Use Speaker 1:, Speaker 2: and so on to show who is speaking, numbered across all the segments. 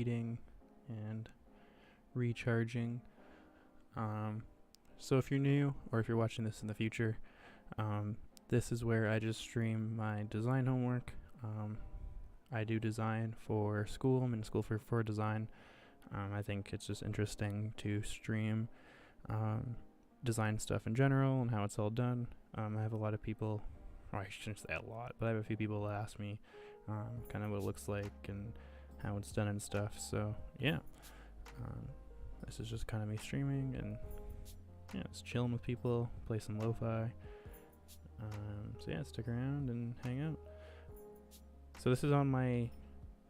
Speaker 1: eating and recharging. So if you're new, or if you're watching this in the future, this is where I just stream my design homework. I do design for school. I'm in school for design. I think it's just interesting to stream design stuff in general and how it's all done. I have a lot of people, or I shouldn't say a lot, but I have a few people that ask me kind of what it looks like and how it's done and stuff. So yeah, this is just kind of me streaming and yeah, just chilling with people, play some Lofi. So yeah, stick around and hang out. So this is on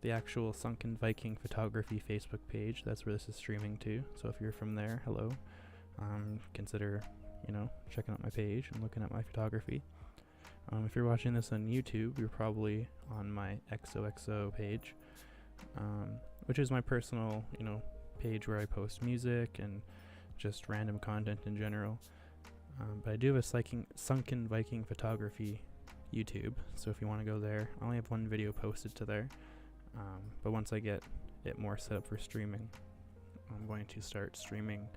Speaker 1: the actual Sunken Viking Photography Facebook page. That's where this is streaming to. So if you're from there, hello. Consider, checking out my page and looking at my photography. If you're watching this on YouTube, you're probably on my XOXO page, which is my personal, page where I post music and just random content in general. But I do have a Sunken Viking Photography YouTube, so if you want to go there, I only have one video posted to there. But once I get it more set up for streaming, I'm going to start streaming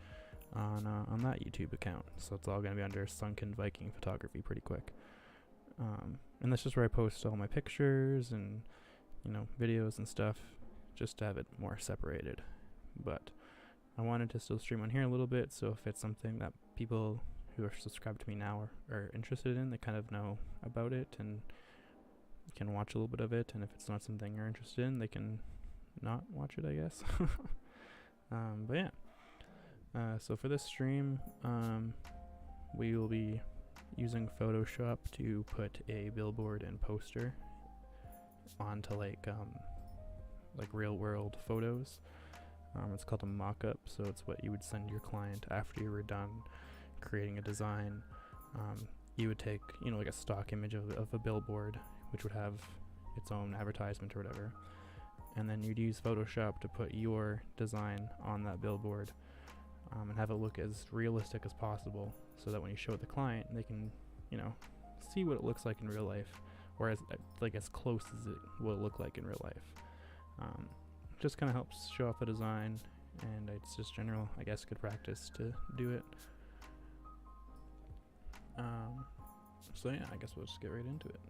Speaker 1: on that YouTube account. So it's all going to be under Sunken Viking Photography pretty quick. And that's just where I post all my pictures and videos and stuff, just to have it more separated. But I wanted to still stream on here a little bit, so if it's something that people who are subscribed to me now are interested in, they kind of know about it and can watch a little bit of it. And if it's not something you're interested in, they can not watch it, I guess. But yeah, so for this stream, we will be using Photoshop to put a billboard and poster onto like real world photos. It's called a mock-up, so it's what you would send your client after you were done creating a design. You would take like a stock image of a billboard, which would have its own advertisement or whatever, and then you'd use Photoshop to put your design on that billboard, and have it look as realistic as possible, so that when you show it the client, they can see what it looks like in real life, or as close as it will look like in real life. Just kind of helps show off the design, and it's just general, I guess, good practice to do it. So yeah, I guess we'll just get right into it.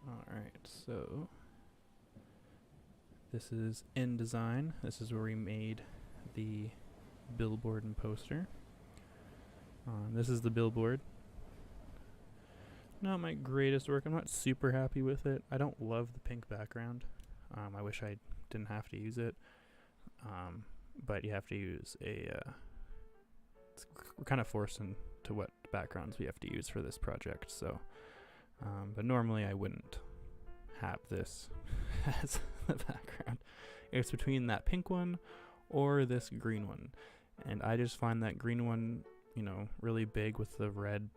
Speaker 1: Alright, so this is InDesign. This is where we made the billboard and poster. This is the billboard. Not my greatest work. I'm not super happy with it. I don't love the pink background. I wish I didn't have to use it. But you have to use we're kind of forced into what backgrounds we have to use for this project. So, but normally I wouldn't have this as the background. It's between that pink one or this green one. And I just find that green one, really big with the red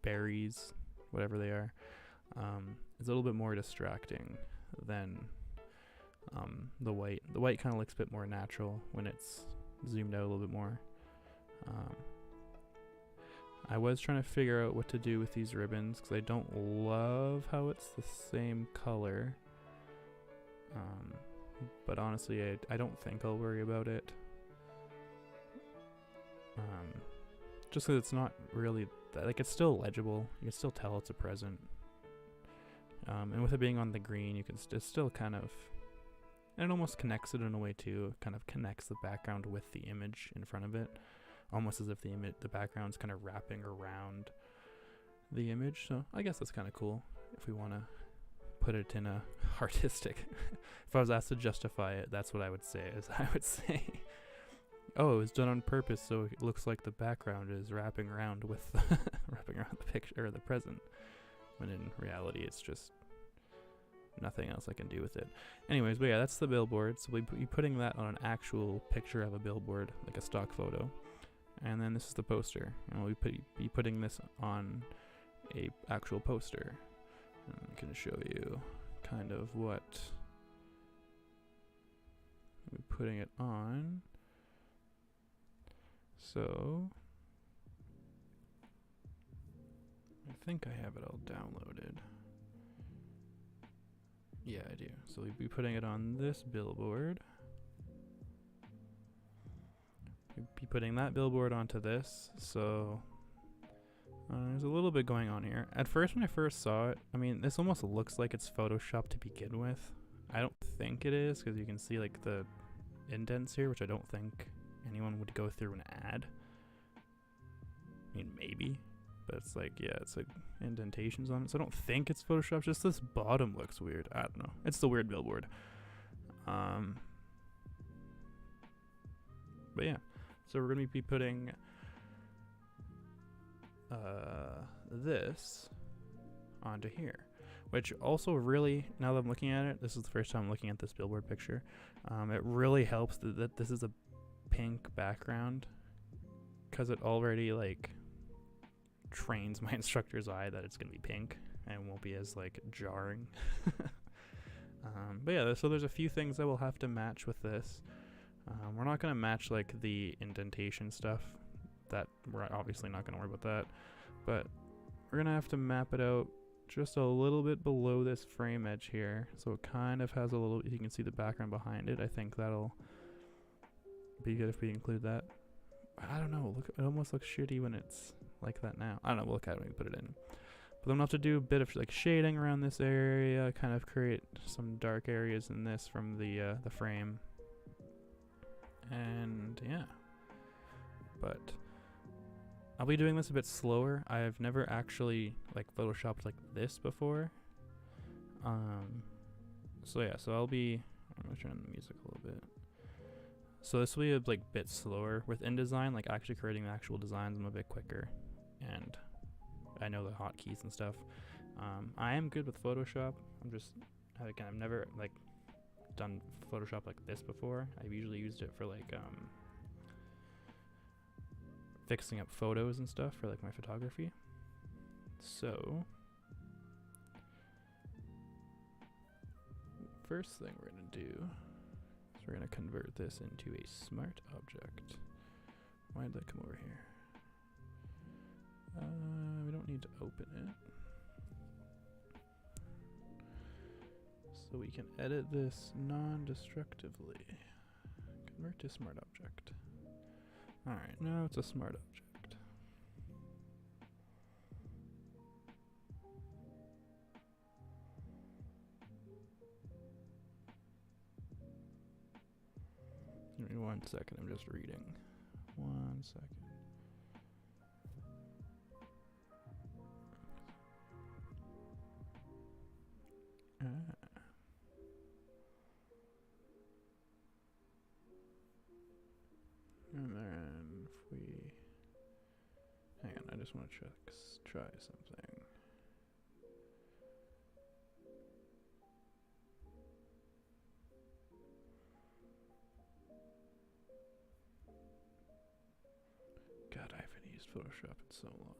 Speaker 1: berries, whatever they are, is a little bit more distracting than the white. The white kind of looks a bit more natural when it's zoomed out a little bit more. I was trying to figure out what to do with these ribbons, because I don't love how it's the same color. But honestly, I don't think I'll worry about it. Just because it's not really it's still legible. You can still tell it's a present. And with it being on the green, you can it's still kind of, and it almost connects it in a way too. It kind of connects the background with the image in front of it, almost as if the background's kind of wrapping around the image. So I guess that's kind of cool if we want to put it in a artistic. If I was asked to justify it, that's what I would say. I would say, oh, it was done on purpose, so it looks like the background is wrapping around with wrapping around the picture or the present. When in reality, it's just nothing else I can do with it. Anyways, but yeah, that's the billboard. So we'll be putting that on an actual picture of a billboard, like a stock photo. And then this is the poster. And we'll be putting this on a actual poster. And I can show you kind of what we're putting it on. So I think I have it all downloaded. Yeah, I do. So we'd be putting it on this billboard. We'd be putting that billboard onto this. So there's a little bit going on here. At first, when I first saw it, I mean, this almost looks like it's Photoshop to begin with. I don't think it is, because you can see like the indents here, which I don't think anyone would go through and add. I mean, maybe, but it's like, yeah, it's like indentations on it. So I don't think it's Photoshop. Just this bottom looks weird. I don't know. It's the weird billboard. But yeah, so we're gonna be putting this onto here, which also really, now that I'm looking at it, this is the first time I'm looking at this billboard picture. It really helps that this is a pink background, because it already like trains my instructor's eye that it's gonna be pink and won't be as like jarring. But yeah, so there's a few things that we'll have to match with this. We're not gonna match like the indentation stuff. That we're obviously not gonna worry about that, but we're gonna have to map it out just a little bit below this frame edge here, so it kind of has a little, you can see the background behind it. I think that'll be good if we include that. I don't know, look, it almost looks shitty when it's like that now. I don't know, we'll look at it when we put it in. But then we'll have to do a bit of like shading around this area, kind of create some dark areas in this from the frame. And yeah, but I'll be doing this a bit slower. I've never actually like photoshopped like this before. So yeah, so I'm gonna turn on the music a little bit. So this will be a like bit slower with InDesign, like actually creating the actual designs. I'm a bit quicker, and I know the hotkeys and stuff. I am good with Photoshop. I've never like done Photoshop like this before. I've usually used it for like fixing up photos and stuff for like my photography. So first thing we're gonna do is we're gonna convert this into a smart object. Why did that come over here? We don't need to open it. So we can edit this non-destructively. Convert to smart object. Alright, now it's a smart object. Give me 1 second, I'm just reading. 1 second. And then if we hang on, I just want to try something. God, I haven't used Photoshop in so long.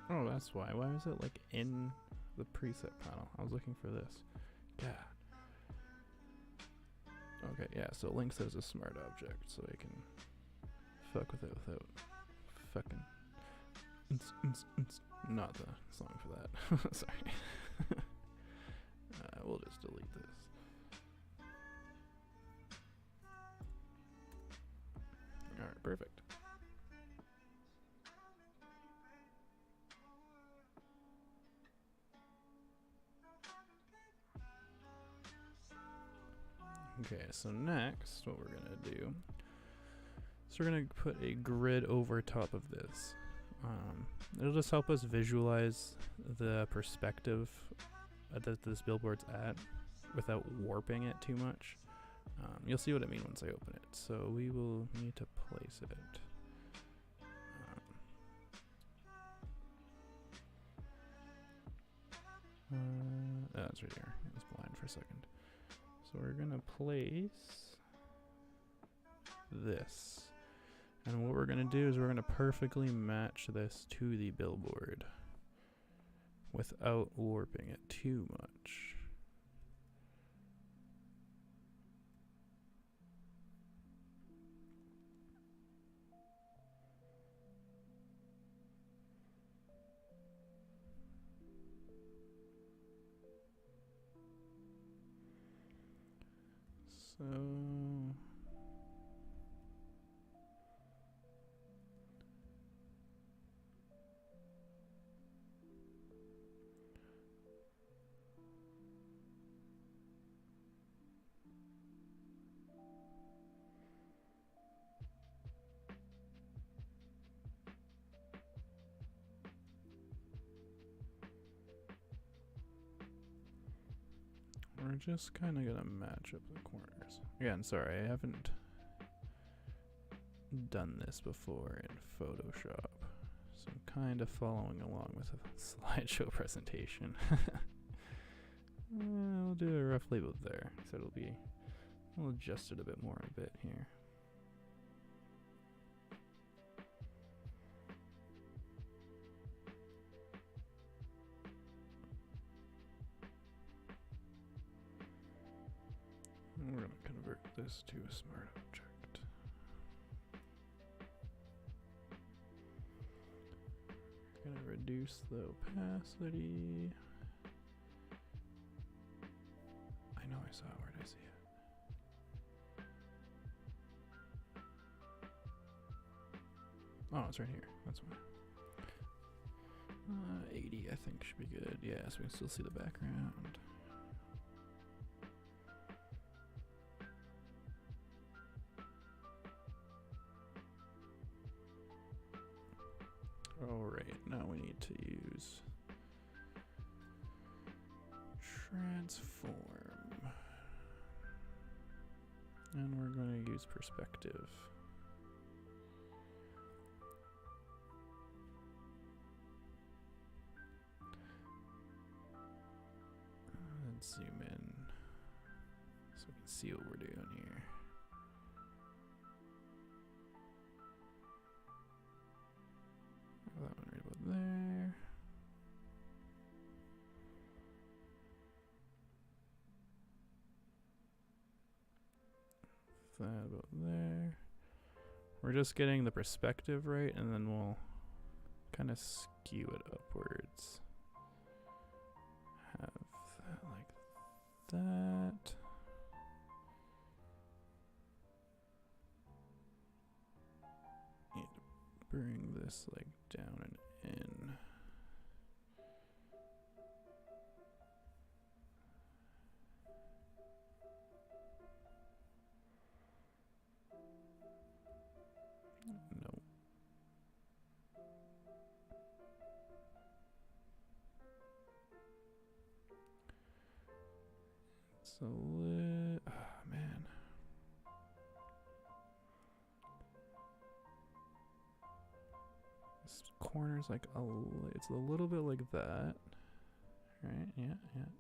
Speaker 1: Oh, that's why. Why is it like in the preset panel? I was looking for this. Yeah. Okay, yeah, so it links it as a smart object, so I can fuck with it without fucking... Not the song for that. Sorry. We'll just delete this. Alright, perfect. Okay, so next, what we're gonna do is we're gonna put a grid over top of this. It'll just help us visualize the perspective that this billboard's at without warping it too much. You'll see what I mean once I open it. So we will need to place it. That's right here. It was blind for a second. So we're gonna place this. And what we're going to do is we're going to perfectly match this to the billboard without warping it too much. So we're just kind of going to match up the corners. Again, sorry, I haven't done this before in Photoshop, so I'm kind of following along with a slideshow presentation. We'll do it roughly about there, so we'll adjust it a bit more in a bit here. We're going to convert this to a smart object. We're going to reduce the opacity. I know I saw it. Where did I see it? Oh, it's right here. That's why. 80, I think, should be good. Yeah, so we can still see the background. Alright, now we need to use transform. And we're going to use perspective. Let's zoom in so we can see what we're doing here. That one right about there. That about there. We're just getting the perspective right, and then we'll kind of skew it upwards. Have that like that. Need to bring this like down and in. No. It's a lit. Oh, man. This corner's like it's a little bit like that. Right? Yeah, yeah.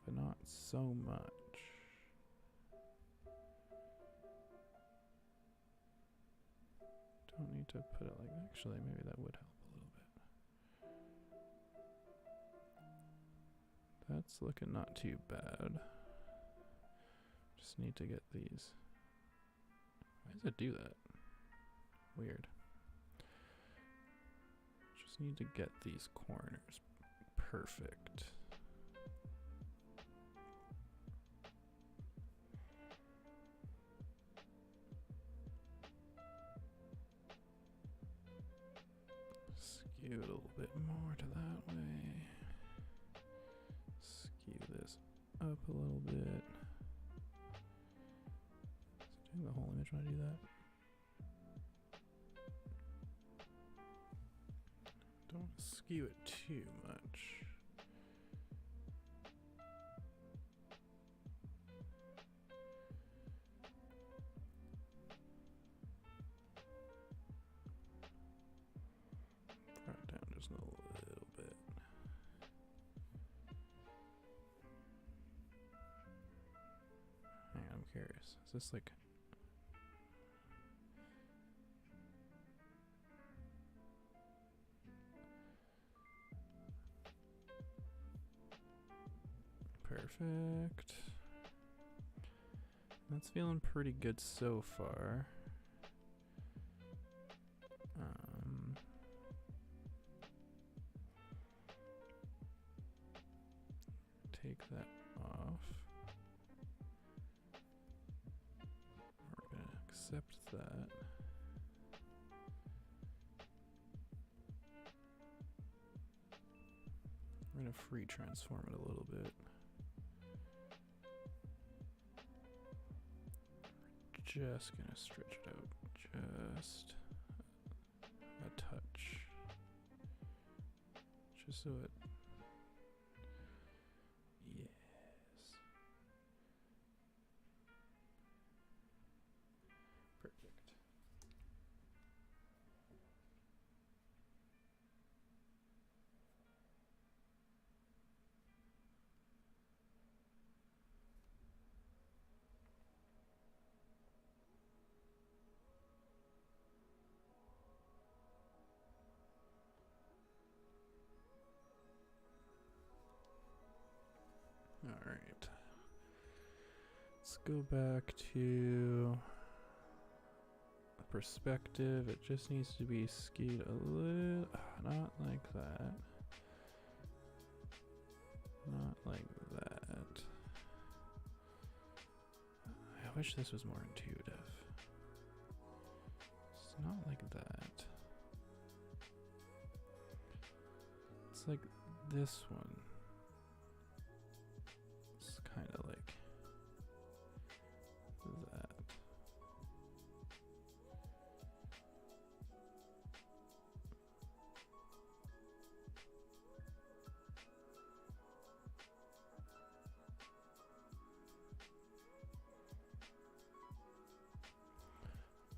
Speaker 1: But not so much. Don't need to put it like, actually maybe that would help a little bit. That's looking not too bad. Just need to get these. Why does it do that? Weird. Just need to get these corners perfect. Skew it a little bit more to that way. Skew this up a little bit. Do the whole image when I do that. Don't skew it too much. Throw it down just a little bit. Hang on, I'm curious. Is this like... Perfect. That's feeling pretty good so far. Take that off. We're gonna accept that. We're gonna free transform it a little bit. Just gonna stretch it out just a touch. Just so it... Yes. Perfect. All right. Let's go back to perspective. It just needs to be skewed a little, not like that. Not like that. I wish this was more intuitive. It's not like that. It's like this one. It's kind of like that.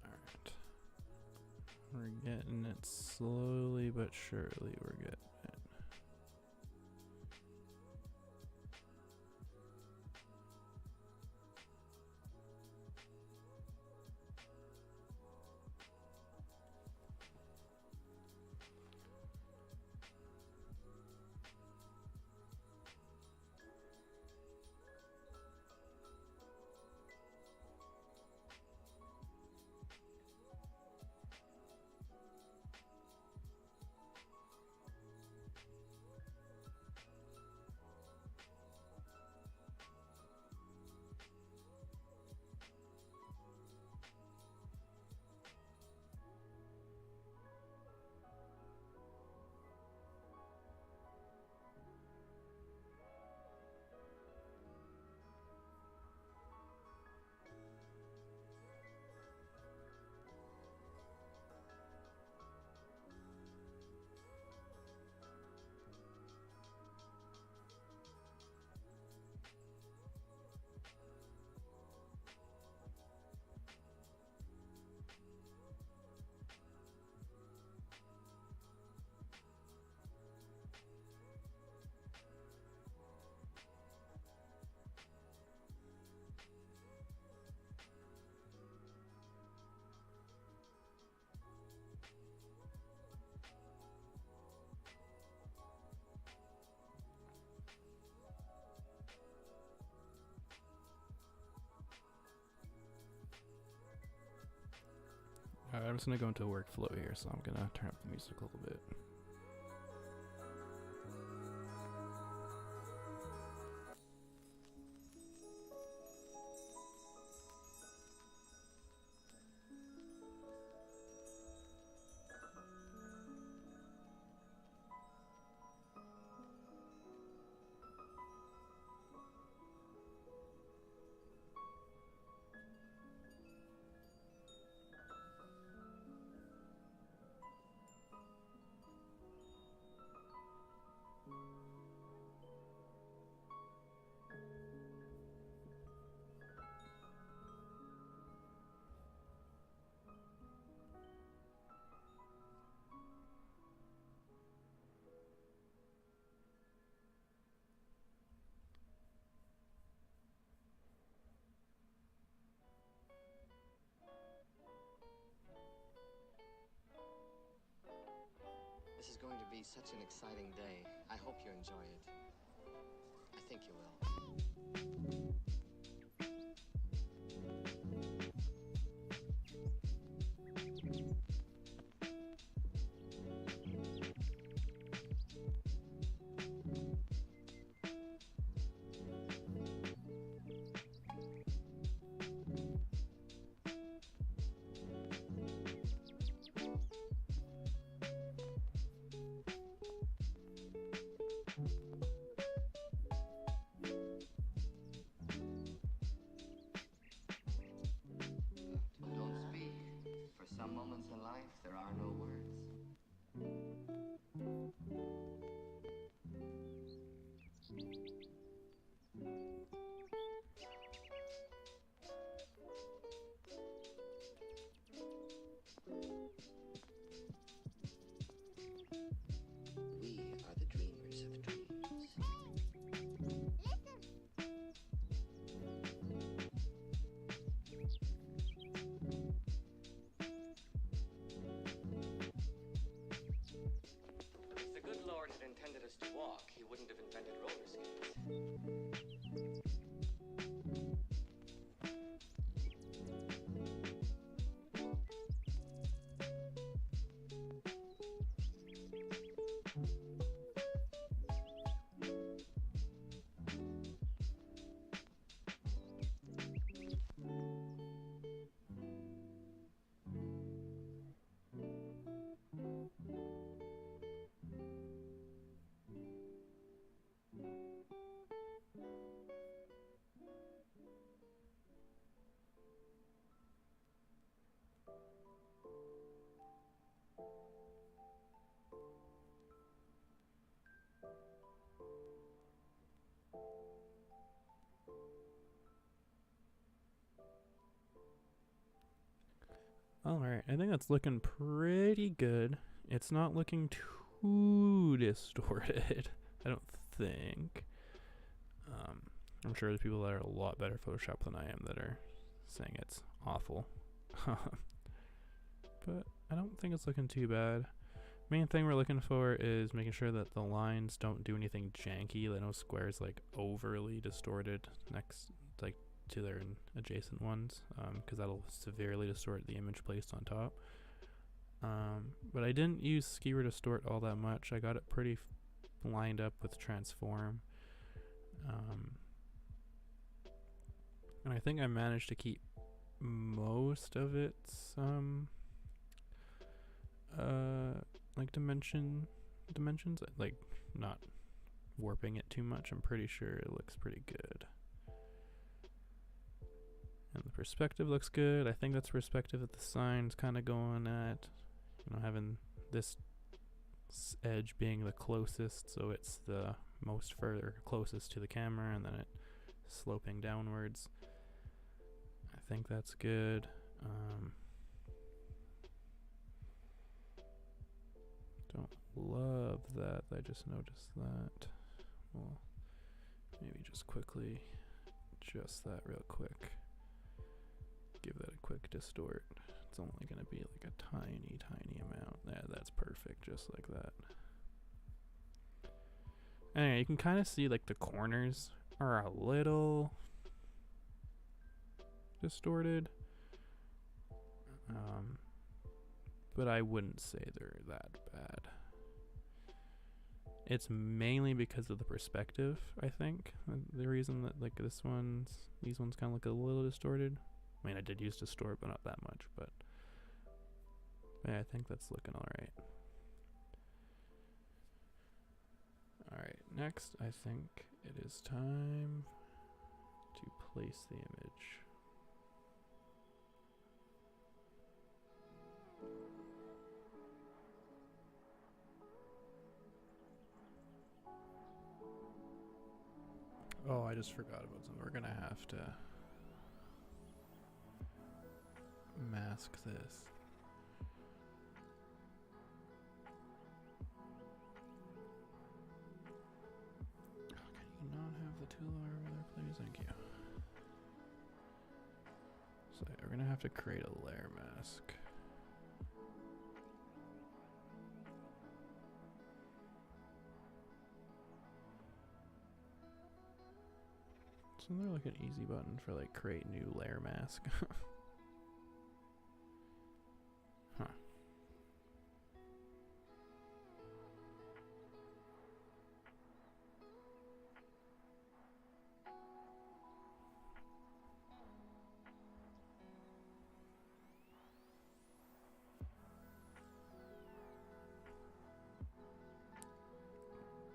Speaker 1: Alright. We're getting it slowly but surely. We're getting it. Alright, I'm just gonna go into a workflow here, so I'm gonna turn up the music a little bit.
Speaker 2: such an exciting day. I hope you enjoy it. I think you will. Don't speak. For some moments in life, there are no words. We are the dreamers of dreams. If the good Lord had intended us to walk, he wouldn't have invented roller skates.
Speaker 1: Alright, I think that's looking pretty good. It's not looking too distorted, I don't think. I'm sure there's people that are a lot better at Photoshop than I am that are saying it's awful. But I don't think it's looking too bad. Main thing we're looking for is making sure that the lines don't do anything janky, that no squares like overly distorted next like to their adjacent ones, because that'll severely distort the image placed on top. But I didn't use skewer distort all that much. I got it pretty lined up with transform, and I think I managed to keep most of its like dimensions, like not warping it too much. I'm pretty sure it looks pretty good. And the perspective looks good. I think that's perspective that the sign's kind of going at, having this edge being the closest, so it's the most further closest to the camera, and then it sloping downwards. I think that's good. Don't love that. I just noticed that. Well, maybe just quickly adjust that real quick. Give that a quick distort. It's only going to be like a tiny, tiny amount. Yeah, that's perfect, just like that. Anyway, you can kind of see like the corners are a little distorted. But I wouldn't say they're that bad. It's mainly because of the perspective, I think. The reason that like these ones kind of look a little distorted. I mean, I did use distort, but not that much. But yeah, I think that's looking all right. All right, next, I think it is time to place the image. Oh, I just forgot about something. We're gonna have to mask this. Oh, can you not have the toolbar over there, please? Thank you. So yeah, we're gonna have to create a layer mask. Isn't there like an easy button for like create new layer mask? Huh.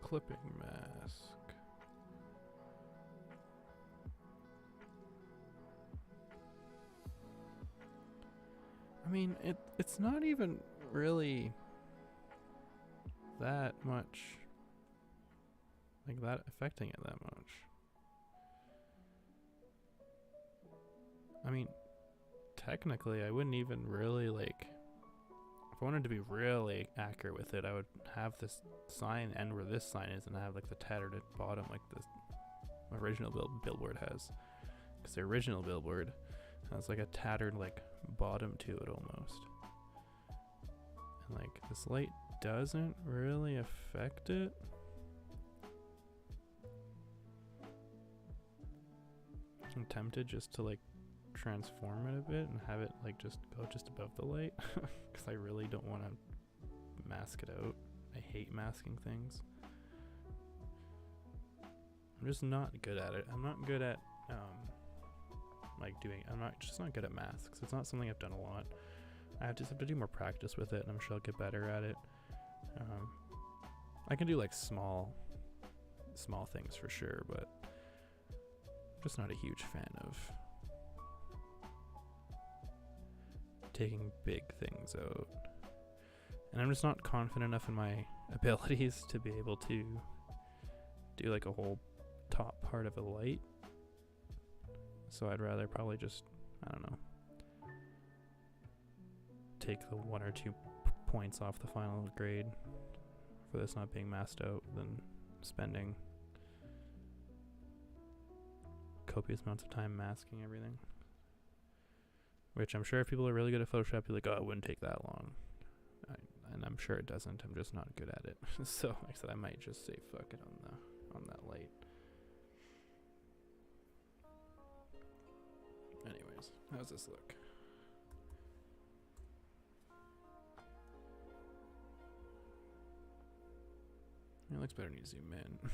Speaker 1: Clipping mask. I mean, it's not even really that much, like that affecting it that much. I mean, technically, I wouldn't even really like, if I wanted to be really accurate with it, I would have this sign end where this sign is and have like the tattered at bottom like this original billboard has. Because the original billboard has like a tattered like bottom to it almost. And like this light doesn't really affect it. I'm tempted just to like transform it a bit and have it like just go just above the light because I really don't want to mask it out. I hate masking things. I'm just not good at it. I'm not good at just not good at masks. It's not something I've done a lot. I just have to do more practice with it, and I'm sure I'll get better at it. I can do like small things for sure, but I'm just not a huge fan of taking big things out. And I'm just not confident enough in my abilities to be able to do like a whole top part of a light. So I'd rather probably just, I don't know, take the 1 or 2 points off the final grade for this not being masked out than spending copious amounts of time masking everything. Which I'm sure if people are really good at Photoshop, you're like, oh, it wouldn't take that long. And I'm sure it doesn't. I'm just not good at it. So like I said, I might just say fuck it on that light. Anyways, how's this look? It looks better when you zoom in.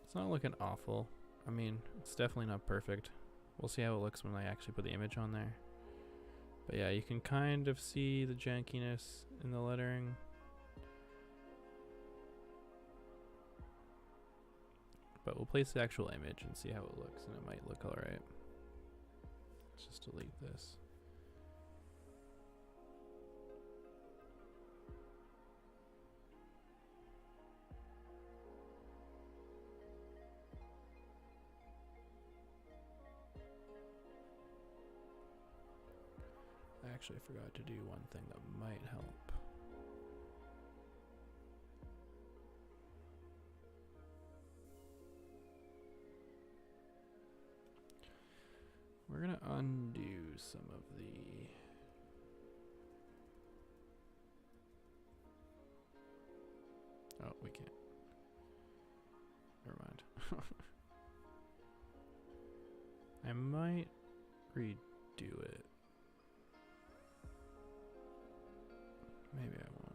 Speaker 1: It's not looking awful. I mean, it's definitely not perfect. We'll see how it looks when I actually put the image on there. But yeah, you can kind of see the jankiness in the lettering. But we'll place the actual image and see how it looks, and it might look alright. Let's just delete this. I actually forgot to do one thing that might help. We're gonna undo some of the oh, we can't. Never mind. I might redo it. Maybe I won't.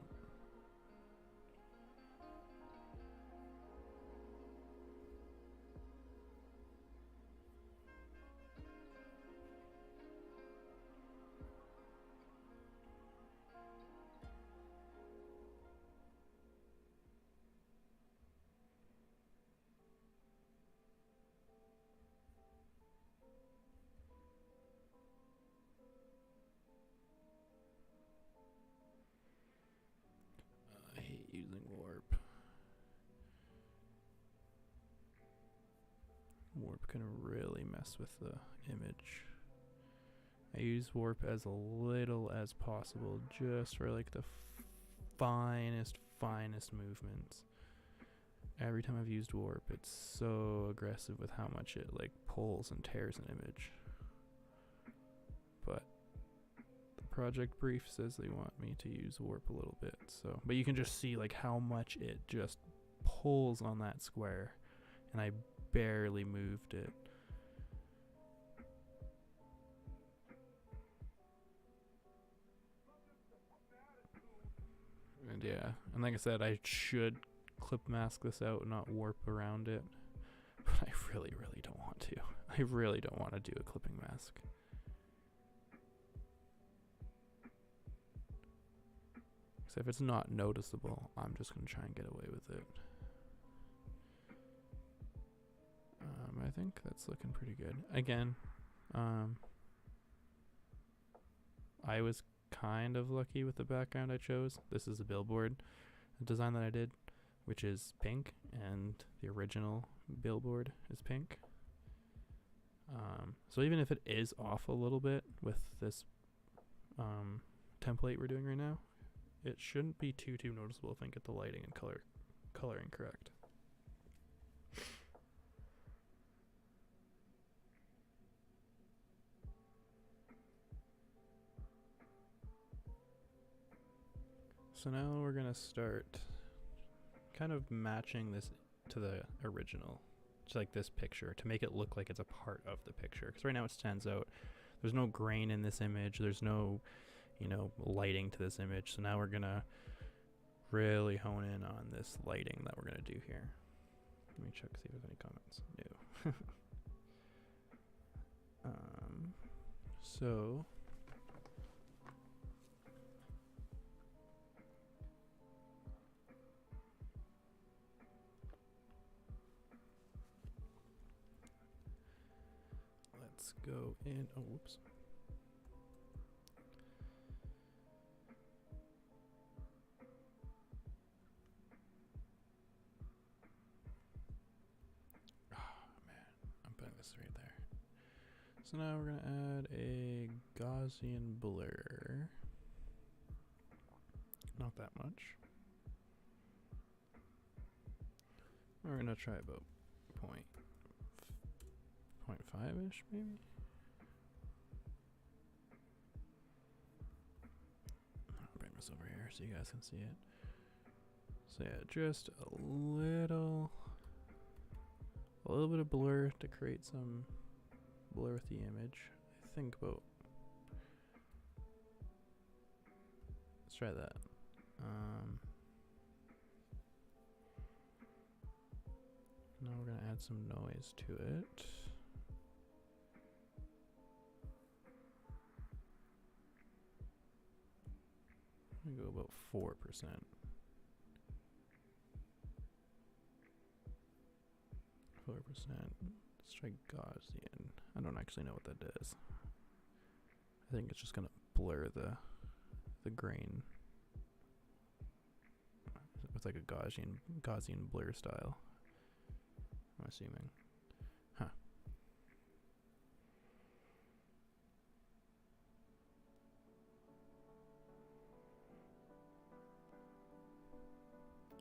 Speaker 1: I hate using warp. Warp can really mess with the image. I use warp as little as possible, just for like the finest movements. Every time I've used warp, it's so aggressive with how much it like pulls and tears an image. But the project brief says they want me to use warp a little bit, so but you can just see like how much it just pulls on that square, and I barely moved it. background, yeah. And like I said, I should clip mask this out and not warp around it. But I really, really don't want to. I really don't want to do a clipping mask. Because if it's not noticeable, I'm just going to try and get away with it. I think that's looking pretty good. Again, I was kind of lucky with the background I chose. This is a billboard design that I did, which is pink, and the original billboard is pink. So even if it is off a little bit with this template we're doing right now, it shouldn't be too noticeable if I get the lighting and coloring correct. So now we're gonna start kind of matching this to the original, just like this picture, to make it look like it's a part of the picture. Because right now it stands out. There's no grain in this image. There's no, lighting to this image. So now we're gonna really hone in on this lighting that we're gonna do here. Let me check, see if there's any comments. No. So. Let's go in. Oh, whoops. Right there. So now we're going to add a Gaussian blur. Not that much. We're going to try about 0.5-ish maybe. I'll bring this over here so you guys can see it. So yeah, just a little bit of blur to create some blur with the image. I think about, let's try that. Now we're gonna add some noise to it. I'm gonna go about 4%. 4%. Let's try Gaussian. I don't actually know what that does. I think it's just gonna blur the grain with like a Gaussian blur style, I'm assuming. Huh.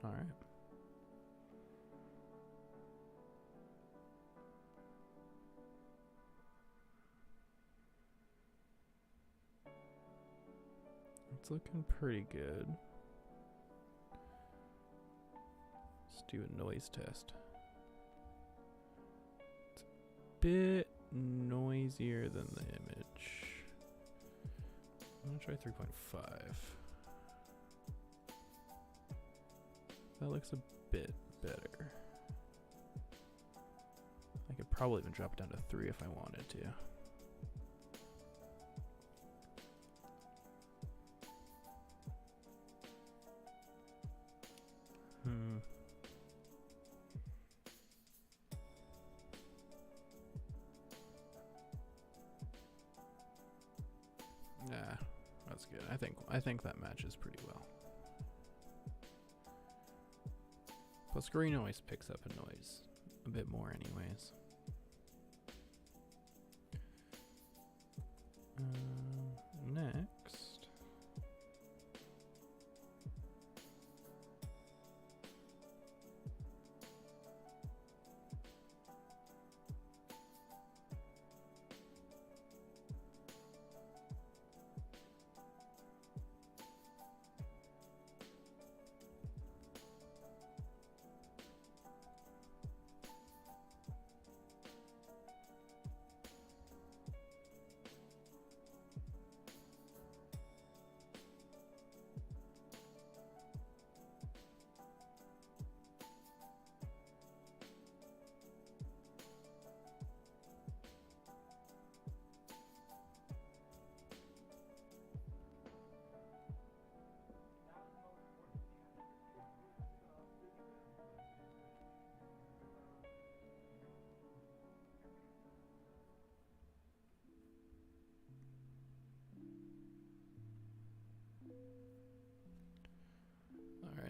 Speaker 1: All right. It's looking pretty good. Let's do a noise test. It's a bit noisier than the image. I'm gonna try 3.5. That looks a bit better. I could probably even drop it down to 3 if I wanted to. Yeah, that's good. I think that matches pretty well. Plus, green always picks up a noise a bit more, anyways. Next.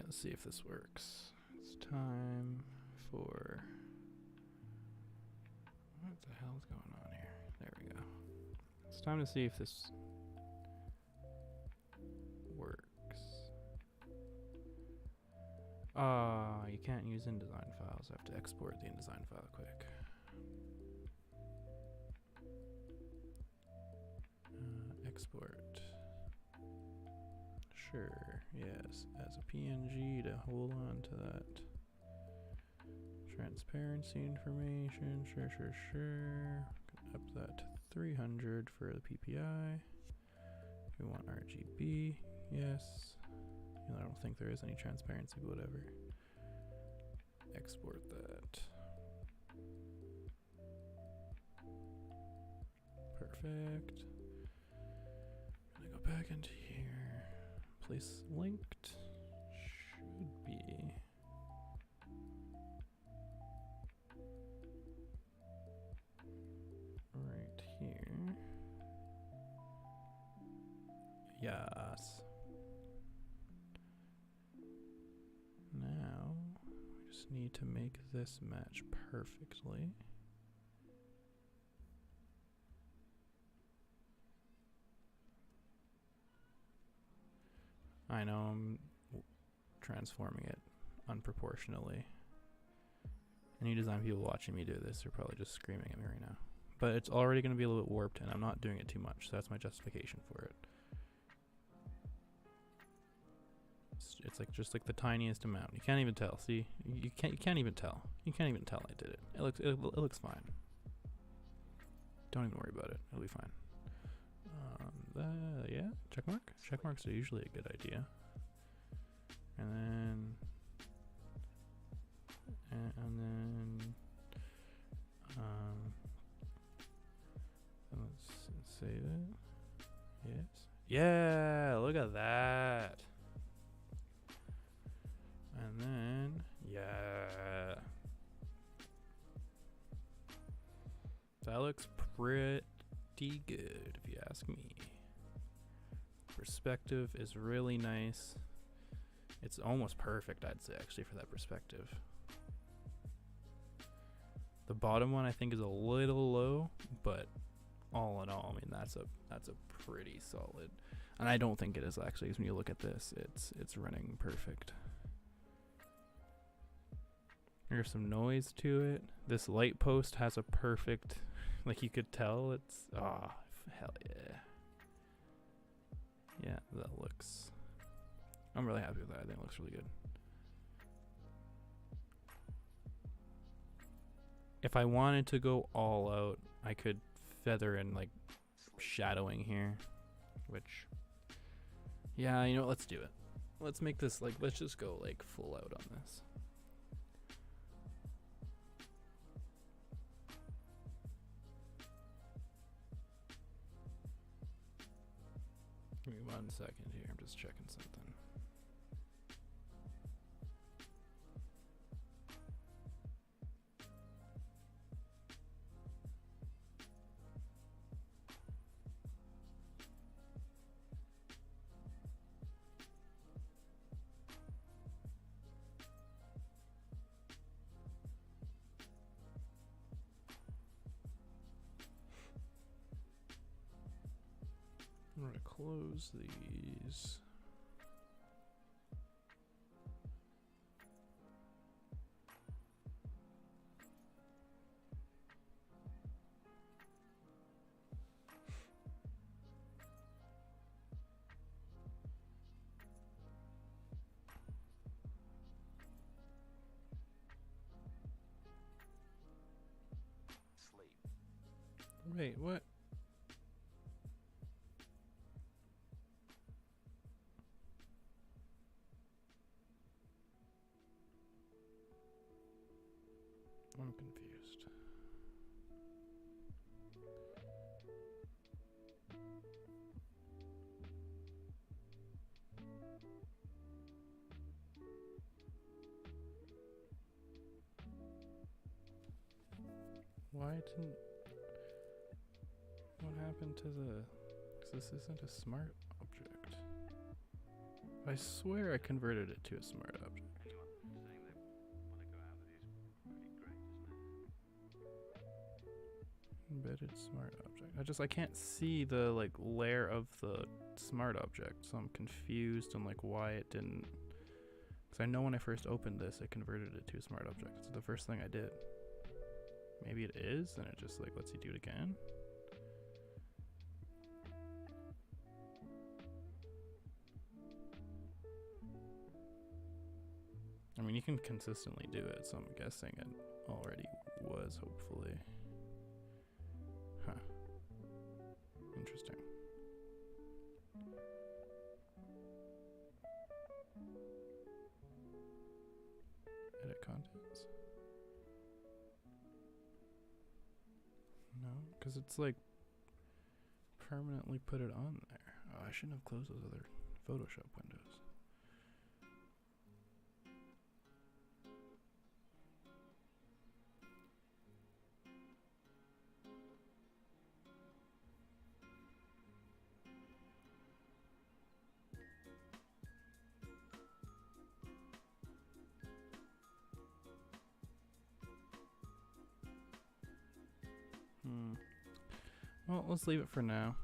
Speaker 1: Let's see if this works. It's time for... What the hell's going on here? There we go. It's time to see if this works. You can't use InDesign files. I have to export the InDesign file quick. Export. Sure, yes, as a PNG to hold on to that transparency information. Sure. Up that to 300 for the PPI. We want RGB, yes. I don't think there is any transparency, but whatever. Export that. Perfect. Gonna go back into here. Place linked should be right here. Yes. Now we just need to make this match perfectly. I know I'm transforming it unproportionately. Any design people watching me do this are probably just screaming at me right now. But it's already going to be a little bit warped, and I'm not doing it too much, so that's my justification for it. It's like just like the tiniest amount. You can't even tell. See, you can't even tell. You can't even tell I did it. It looks fine. Don't even worry about it. It'll be fine. Yeah, checkmark. Checkmarks are usually a good idea. And then let's save it. Yes. Yeah, look at that. And then, yeah. That looks pretty good, if you ask me. Perspective is really nice. It's almost perfect, I'd say, actually, for that perspective. The bottom one, I think, is a little low, but all in all, I mean, that's a pretty solid. And I don't think it is, actually, because when you look at this, it's running perfect. There's some noise to it. This light post has a perfect, like you could tell it's, oh, hell yeah. Yeah, that looks, I'm really happy with that. I think it looks really good. If I wanted to go all out, I could feather in like shadowing here, which, yeah, you know what, let's do it. Let's make this like, let's just go like full out on this. Give me 1 second here, I'm just checking something. I'm going to close these. Wait, what? I'm confused. Why didn't... What happened to the... 'cause this isn't a smart object. I swear I converted it to a smart object. Embedded smart object. I can't see the like layer of the smart object, so I'm confused on like why it didn't. Because I know when I first opened this, it converted it to a smart object. It's the first thing I did. Maybe it is, and it just like lets you do it again. I mean, you can consistently do it, so I'm guessing it already was, hopefully. Huh. Interesting. Edit contents? No, because it's like permanently put it on there. Oh, I shouldn't have closed those other Photoshop windows. Well, let's leave it for now.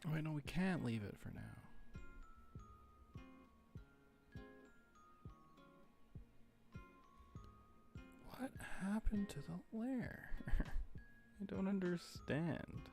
Speaker 1: Oh, wait, no, we can't leave it for now. What happened to the layer? I don't understand.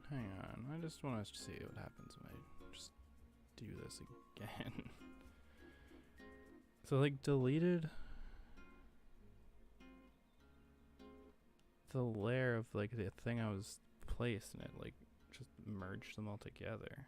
Speaker 1: Hang on, I just want to see what happens when I just do this again. So like deleted the layer of like the thing I was placed, and it like just merged them all together.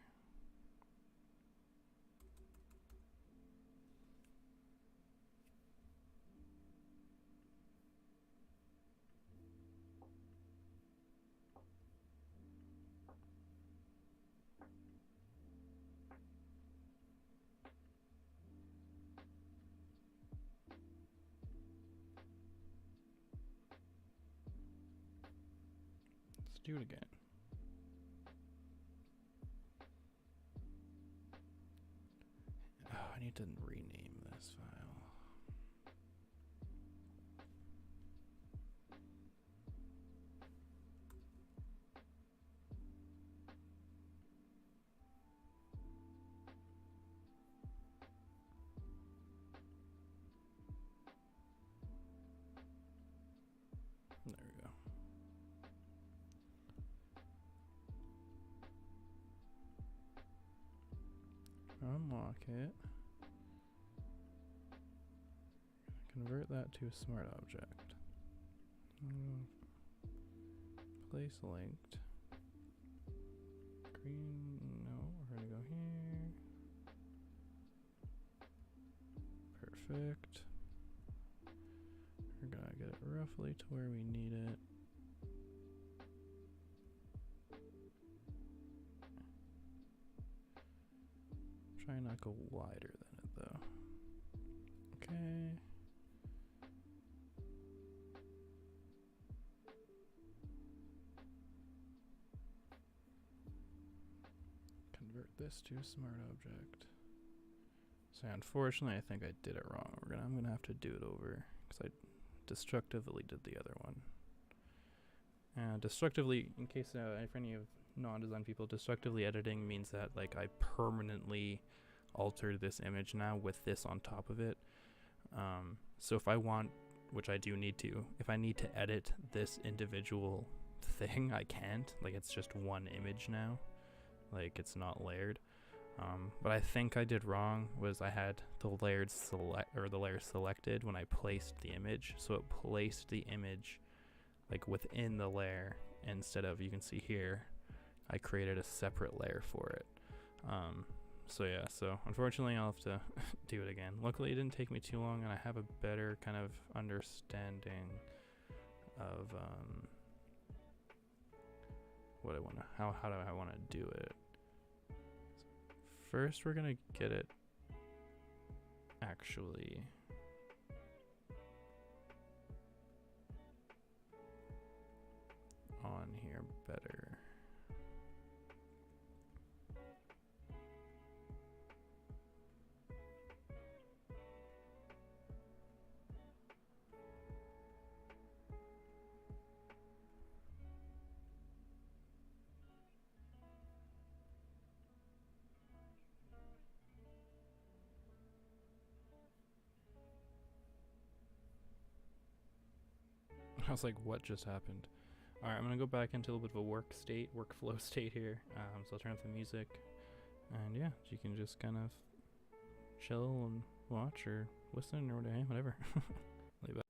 Speaker 1: Do it again. Oh, I need to rename this file. There we go. Unlock it. Convert that to a smart object. Place linked. Green, no, we're gonna go here. Perfect. We're gonna get it roughly to where we need it. Try not go wider than it though. Okay. Convert this to a smart object. So unfortunately, I think I did it wrong. I'm gonna have to do it over because I destructively did the other one. Destructively, in case for any of non-design people, destructively editing means that like I permanently altered this image now with this on top of it. So if I want, which I do need to, if I need to edit this individual thing, I can't. Like it's just one image now. Like it's not layered. What I think I did wrong was I had the layer selected when I placed the image, so it placed the image like within the layer instead of, you can see here, I created a separate layer for it. So yeah, so unfortunately I'll have to do it again. Luckily it didn't take me too long, and I have a better kind of understanding of what I want to, how do I want to do it. First we're gonna get it actually on here better. I was like, what just happened? Alright, I'm gonna go back into a little bit of a workflow state here. So I'll turn up the music, and yeah, you can just kind of chill and watch or listen or whatever. Leave it.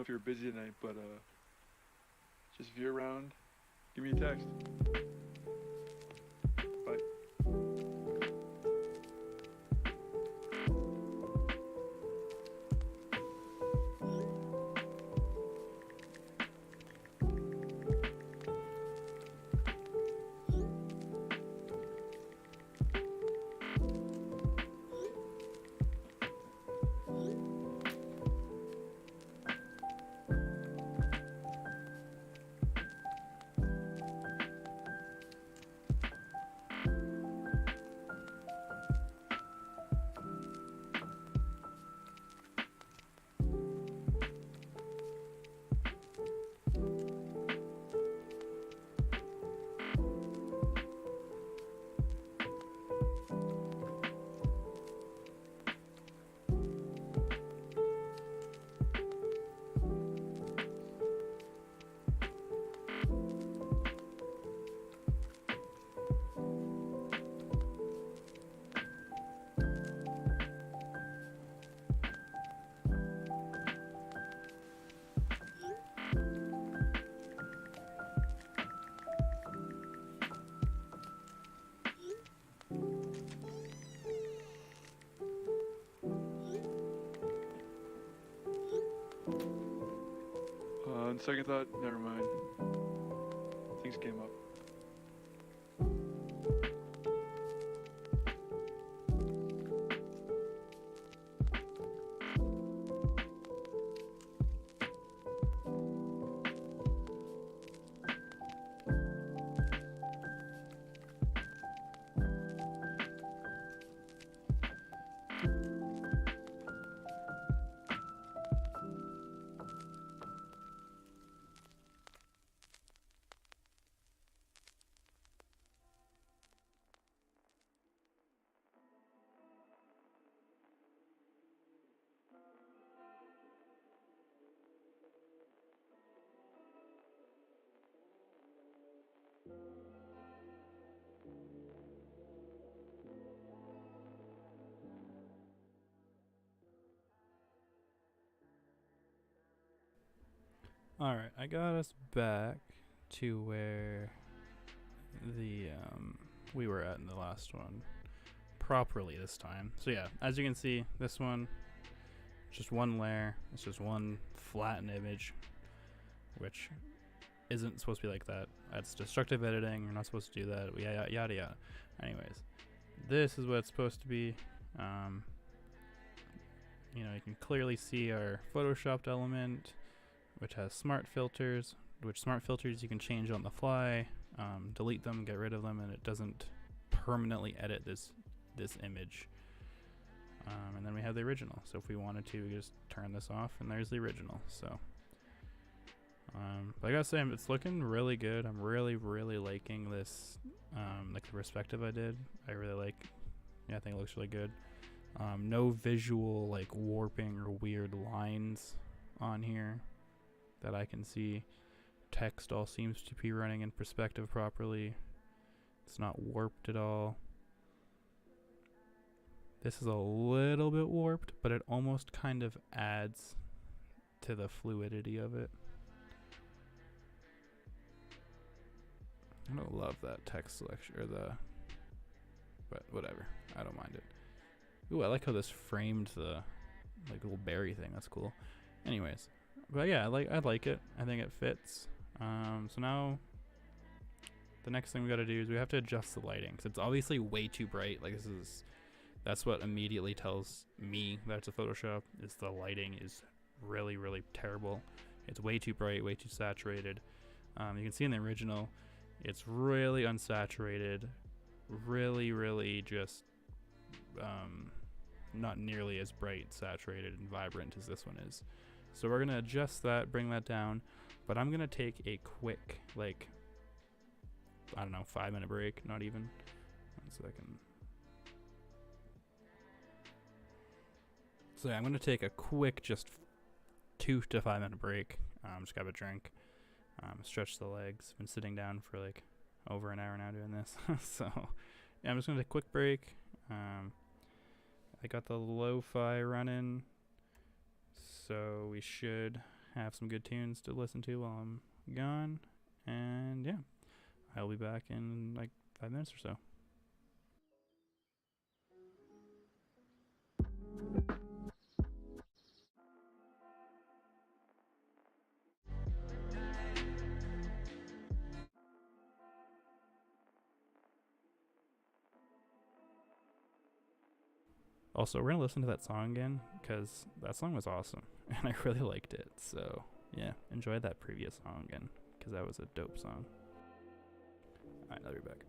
Speaker 3: if you're busy tonight, but just if you're around, give me a text. Bye. On second thought, never mind. Things came up.
Speaker 1: Alright, I got us back to where the we were at in the last one. Properly this time. So yeah, as you can see, this one, just one layer. It's just one flattened image, which isn't supposed to be like that. That's destructive editing. You're not supposed to do that. Yada yada yada. Anyways, this is what it's supposed to be. You know, you can clearly see our photoshopped element, which has smart filters, which smart filters you can change on the fly, delete them, get rid of them, and it doesn't permanently edit this image. And then we have the original. So if we wanted to, we could just turn this off, and there's the original. So, but I gotta say, it's looking really good. I'm really liking this, like the perspective I did. I really like. Yeah, I think it looks really good. No visual like warping or weird lines on here that I can see. Text all seems to be running in perspective properly. It's not warped at all. This is a little bit warped, but it almost kind of adds to the fluidity of it. I don't love that text selection or but whatever. I don't mind it. Ooh, I like how this framed the like little berry thing. That's cool. Anyways, but yeah, I like it. I think it fits. So now the next thing we got to do is we have to adjust the lighting, because it's obviously way too bright. Like that's what immediately tells me that it's a Photoshop. Is the lighting is really terrible. It's way too bright, way too saturated. You can see in the original, it's really unsaturated, really just not nearly as bright, saturated, and vibrant as this one is. So we're gonna adjust that, bring that down, but I'm gonna take a quick, like, I don't know, 5-minute break, not even. 1 second. So yeah, I'm gonna take a quick, just 2 to 5 minute break. Just grab a drink, stretch the legs. Been sitting down for like over an hour now doing this. So yeah, I'm just gonna take a quick break. I got the Lofi running, so we should have some good tunes to listen to while I'm gone. And yeah, I'll be back in like 5 minutes or so. Also, we're going to listen to that song again because that song was awesome and I really liked it. So, yeah, enjoy that previous song again because that was a dope song. Alright, I'll be back.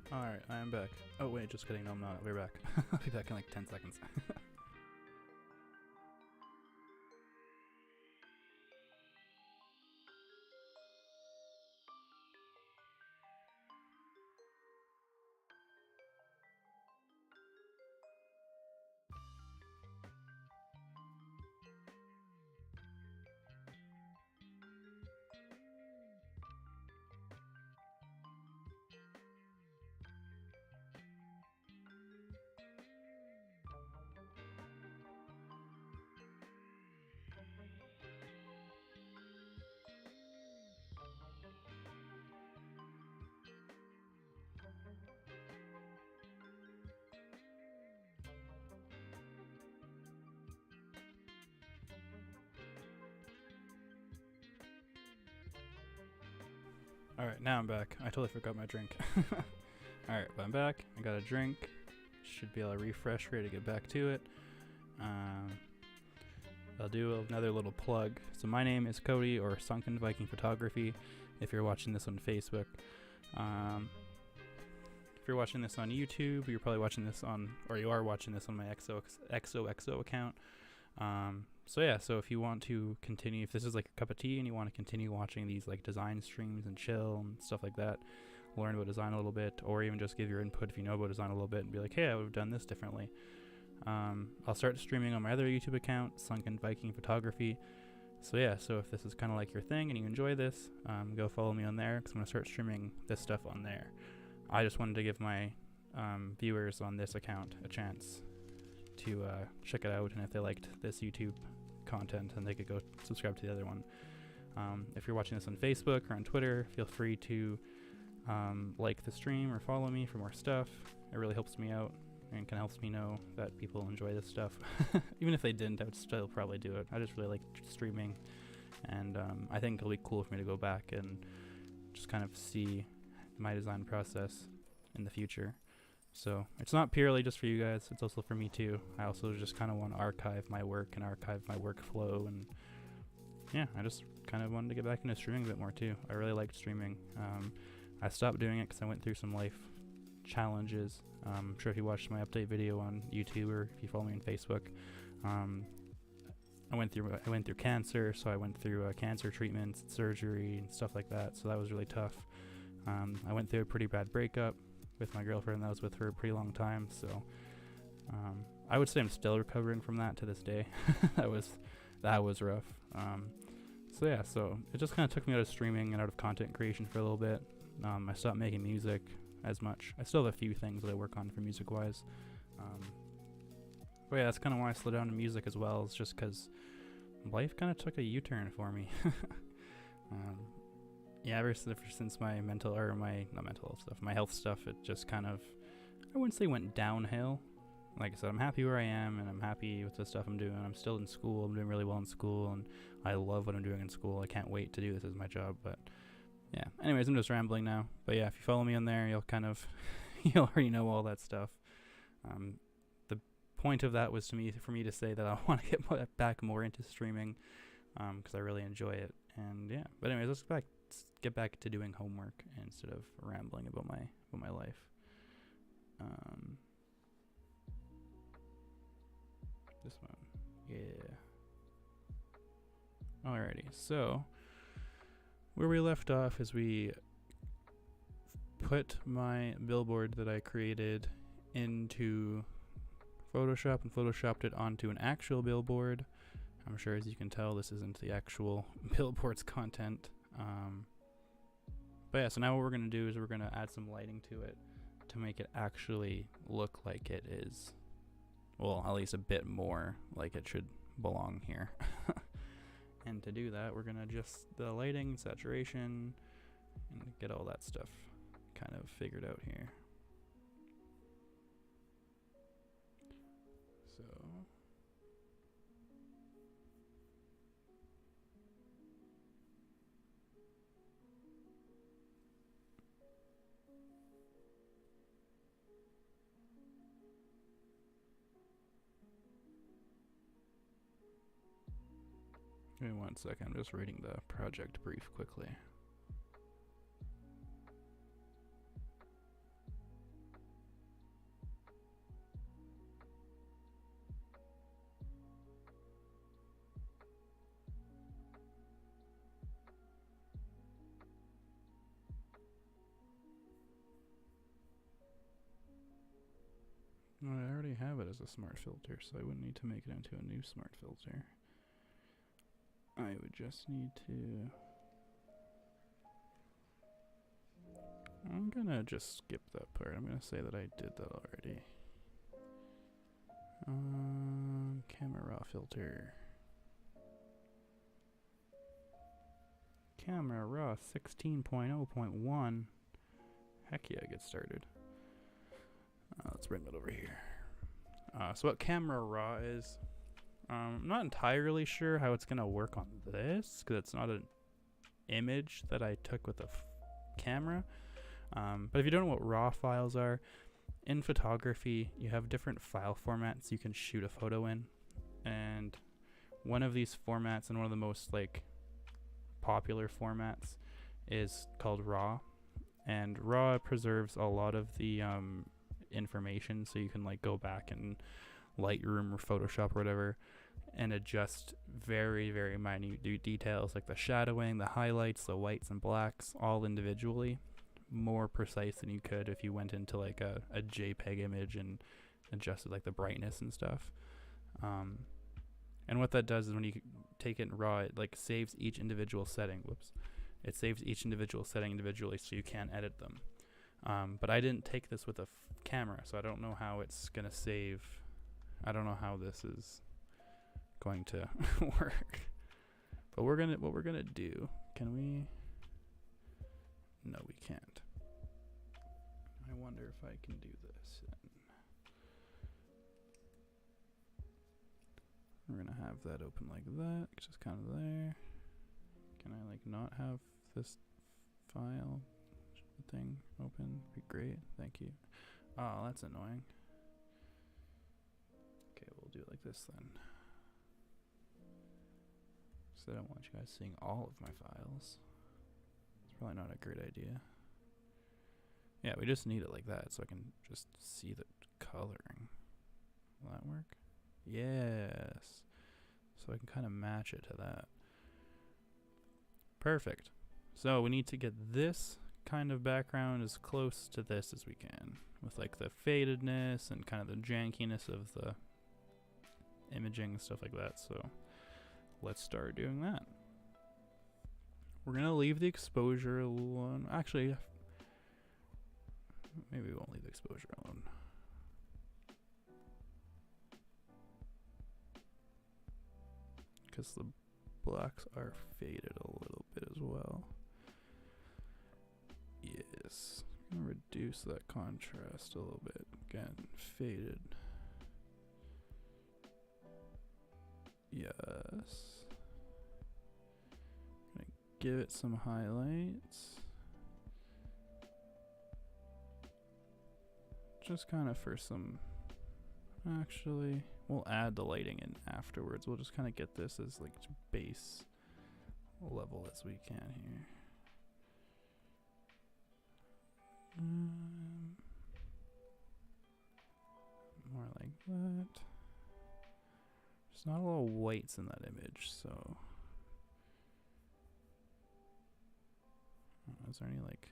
Speaker 1: Alright, I am back. Oh wait, just kidding, no I'm not, we're back. I'll be back in like 10 seconds. Alright, now I'm back. I totally forgot my drink. Alright, but I'm back. I got a drink. Should be able to refresh, ready to get back to it. I'll do another little plug. So my name is Cody, or Sunken Viking Photography, if you're watching this on Facebook. If you're watching this on YouTube, you're probably watching this on, or you are watching this on my XOXO account. So yeah, so if you want to continue, if this is like your cup of tea and you want to continue watching these like design streams and chill and stuff like that, learn about design a little bit, or even just give your input if you know about design a little bit and be like, hey, I would have done this differently. I'll start streaming on my other YouTube account, Sunken Viking Photography. So yeah, so if this is kind of like your thing and you enjoy this, go follow me on there, because I'm going to start streaming this stuff on there. I just wanted to give my viewers on this account a chance to check it out, and if they liked this YouTube content, then they could go subscribe to the other one. If you're watching this on Facebook or on Twitter, feel free to like the stream or follow me for more stuff. It really helps me out and kind of helps me know that people enjoy this stuff. Even if they didn't, I would still probably do it. I just really like streaming, and I think it'll be cool for me to go back and just kind of see my design process in the future. So it's not purely just for you guys, it's also for me too. I also just kind of want to archive my work and archive my workflow, and yeah, I just kind of wanted to get back into streaming a bit more too. I really liked streaming. I stopped doing it because I went through some life challenges. I'm sure if you watched my update video on YouTube, or if you follow me on Facebook, I went through cancer, so I went through cancer treatments, surgery, and stuff like that. So that was really tough. I went through a pretty bad breakup with my girlfriend that I was with for a pretty long time, so I would say I'm still recovering from that to this day. that was rough. So yeah, so it just kind of took me out of streaming and out of content creation for a little bit. I stopped making music as much. I still have a few things that I work on for music wise, but yeah, that's kind of why I slowed down to music as well. It's just because life kind of took a U-turn for me. Yeah, ever since my my health stuff, it just kind of, I wouldn't say went downhill. Like I said, I'm happy where I am, and I'm happy with the stuff I'm doing. I'm still in school. I'm doing really well in school, and I love what I'm doing in school. I can't wait to do this as my job. But yeah, anyways, I'm just rambling now. But yeah, if you follow me on there, you'll kind of, you'll already know all that stuff. The point of that was for me to say that I want to get back more into streaming, because I really enjoy it. And yeah, but anyways, let's get back to doing homework instead of rambling about my life. This one, yeah. Alrighty, so where we left off is we put my billboard that I created into Photoshop and photoshopped it onto an actual billboard. I'm sure, as you can tell, this isn't the actual billboard's content. But yeah, so now what we're going to do is we're going to add some lighting to it to make it actually look like it is, well, at least a bit more like it should belong here. And to do that, we're going to adjust the lighting, saturation, and get all that stuff kind of figured out here. So give me 1 second, I'm just reading the project brief quickly. that as a smart filter, so I wouldn't need to make it into a new smart filter. I would just need to... I'm gonna just skip that part. I'm gonna say that I did that already. Camera raw filter. Camera raw 16.0.1. Heck yeah, get started. Let's bring that over here. So what camera raw is, I'm not entirely sure how it's gonna work on this, because it's not an image that I took with a camera. But if you don't know what raw files are, in photography you have different file formats you can shoot a photo in, and one of these formats, and one of the most like popular formats, is called raw. And raw preserves a lot of the information, so you can like go back in Lightroom or Photoshop or whatever and adjust very, very minute details like the shadowing, the highlights, the whites and blacks, all individually, more precise than you could if you went into like a JPEG image and adjusted like the brightness and stuff. And what that does is when you take it in raw, it like saves each individual setting. It saves each individual setting individually, so you can't edit them. But I didn't take this with a camera, so I don't know how it's gonna save. I don't know how this is going to work. But what we're gonna do? Can we? No, we can't. I wonder if I can do this. We're gonna have that open like that, just kind of there. Can I like not have this file thing open? Be great, thank you. Oh, that's annoying. Okay, we'll do it like this then. So I don't want you guys seeing all of my files. It's probably not a great idea. Yeah, we just need it like that so I can just see the coloring. Will that work? Yes. So I can kind of match it to that. Perfect. So we need to get this kind of background as close to this as we can, with like the fadedness and kind of the jankiness of the imaging and stuff like that. So let's start doing that. We're gonna leave the exposure alone. Actually, maybe we won't leave the exposure alone. Because the blacks are faded a little bit as well. Yes. I'm gonna reduce that contrast a little bit. Again, faded. Yes. Gonna give it some highlights. Just kind of for some. Actually, we'll add the lighting in afterwards. We'll just kind of get this as like base level as we can here. More like that. There's not a lot of whites in that image, so. Is there any like.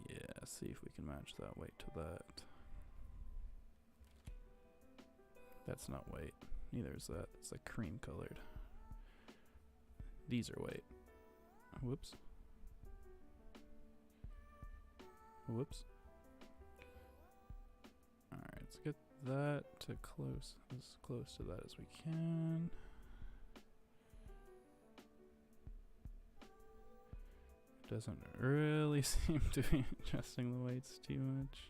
Speaker 1: Yeah, see if we can match that white to that. That's not white. Neither is that. It's like cream colored. These are white. Whoops. Whoops. Alright, let's get that to as close to that as we can. Doesn't really seem to be adjusting the whites too much.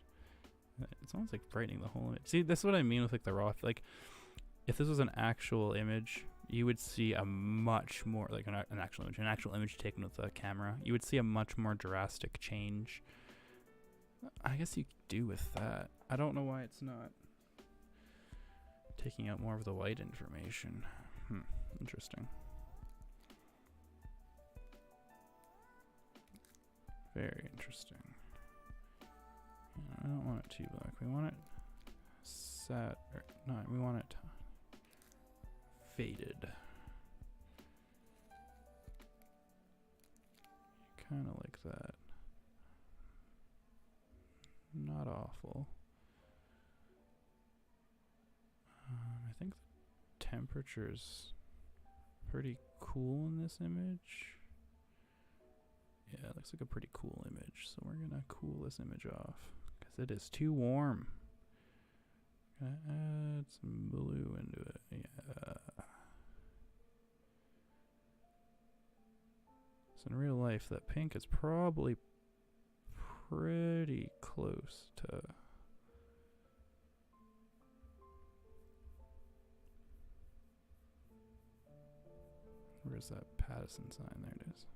Speaker 1: It's almost like brightening the whole image. See, this is what I mean with like the raw. Like, if this was an actual image, you would see a much more like an actual image taken with a camera. You would see a much more drastic change. I guess you do with that. I don't know why it's not taking out more of the white information. Interesting. Very interesting. I don't want it too black. We want it we want it faded. Kind of like that. Not awful. think the temperature's pretty cool in this image. Yeah, it looks like a pretty cool image. So we're gonna cool this image off because it is too warm. Gonna add some blue into it. Yeah. So in real life, that pink is probably pretty close to. Where's that Pattison sign? There it is.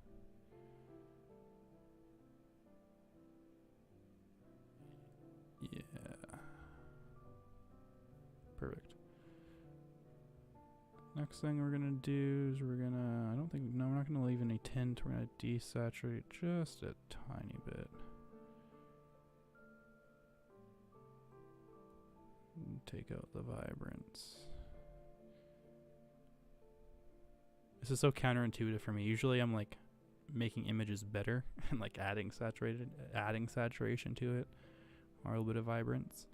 Speaker 1: Yeah. Perfect. Next thing we're gonna do is we're not gonna leave any tint. We're gonna desaturate just a tiny bit. And take out the vibrance. This is so counterintuitive for me. Usually I'm like making images better and like adding saturation to it, or a little bit of vibrance.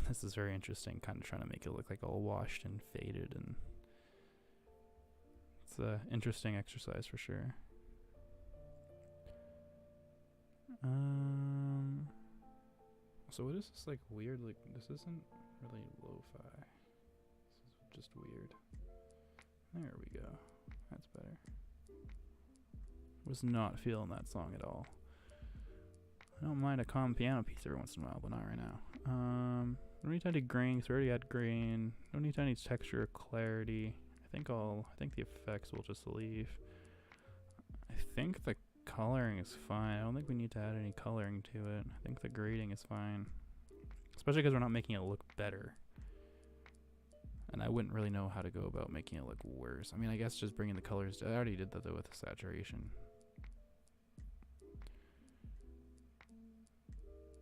Speaker 1: This is very interesting, kind of trying to make it look like all washed and faded, and it's an interesting exercise for sure. So what is this like weird, like this isn't really lo-fi. This is just weird. There we go. That's better. Was not feeling that song at all. I don't mind a calm piano piece every once in a while, but not right now. Don't need any green, because we already had green. Don't need any texture or clarity. I think the effects will just leave. I think the coloring is fine. I don't think we need to add any coloring to it. I think the grading is fine. Especially because we're not making it look better. And I wouldn't really know how to go about making it look worse. I mean, I guess just bringing the colors. I already did that though with the saturation.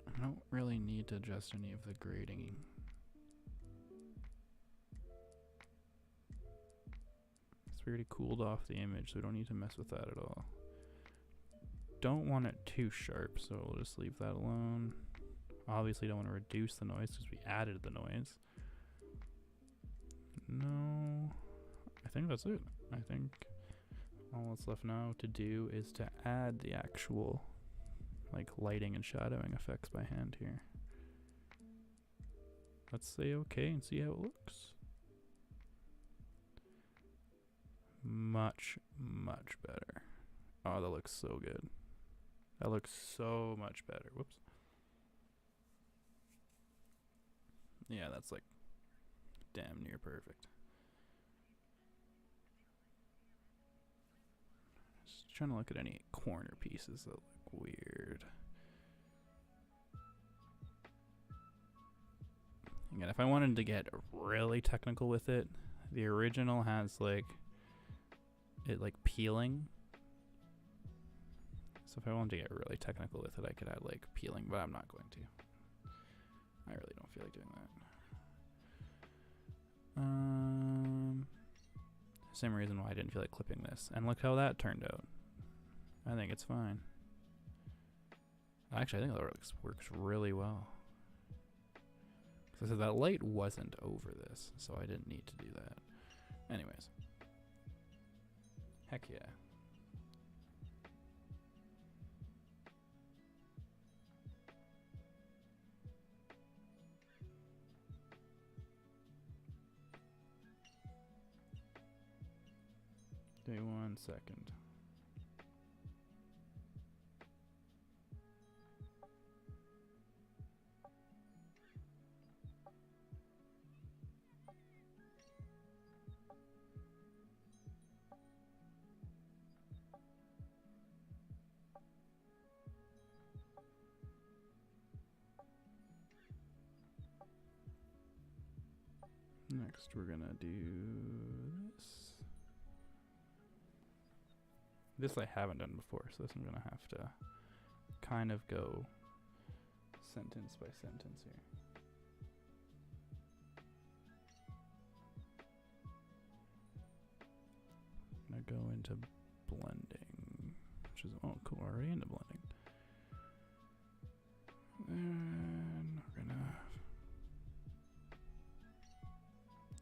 Speaker 1: I don't really need to adjust any of the grading. It's already cooled off the image, so we don't need to mess with that at all. Don't want it too sharp, so we'll just leave that alone. Obviously don't want to reduce the noise because we added the noise. No, I think that's it. I think all that's left now to do is to add the actual like lighting and shadowing effects by hand here. Let's say okay and see how it looks. Much, much better. Oh, that looks so good. That looks so much better. Whoops. Yeah, that's like damn near perfect. Just trying to look at any corner pieces that look weird. Again, if I wanted to get really technical with it, the original has like it like peeling. So if I wanted to get really technical with it, I could add like peeling, but I'm not going to. I really don't feel like doing that. Same reason why I didn't feel like clipping this. And look how that turned out. I think it's fine. Actually, I think that works really well. Because I said that light wasn't over this, so I didn't need to do that. Anyways. Heck yeah. Give me 1 second. Next, we're gonna do this. This I haven't done before, so this I'm gonna have to kind of go sentence by sentence here. I'm gonna go into blending, which is, oh cool, already into blending. And we're gonna,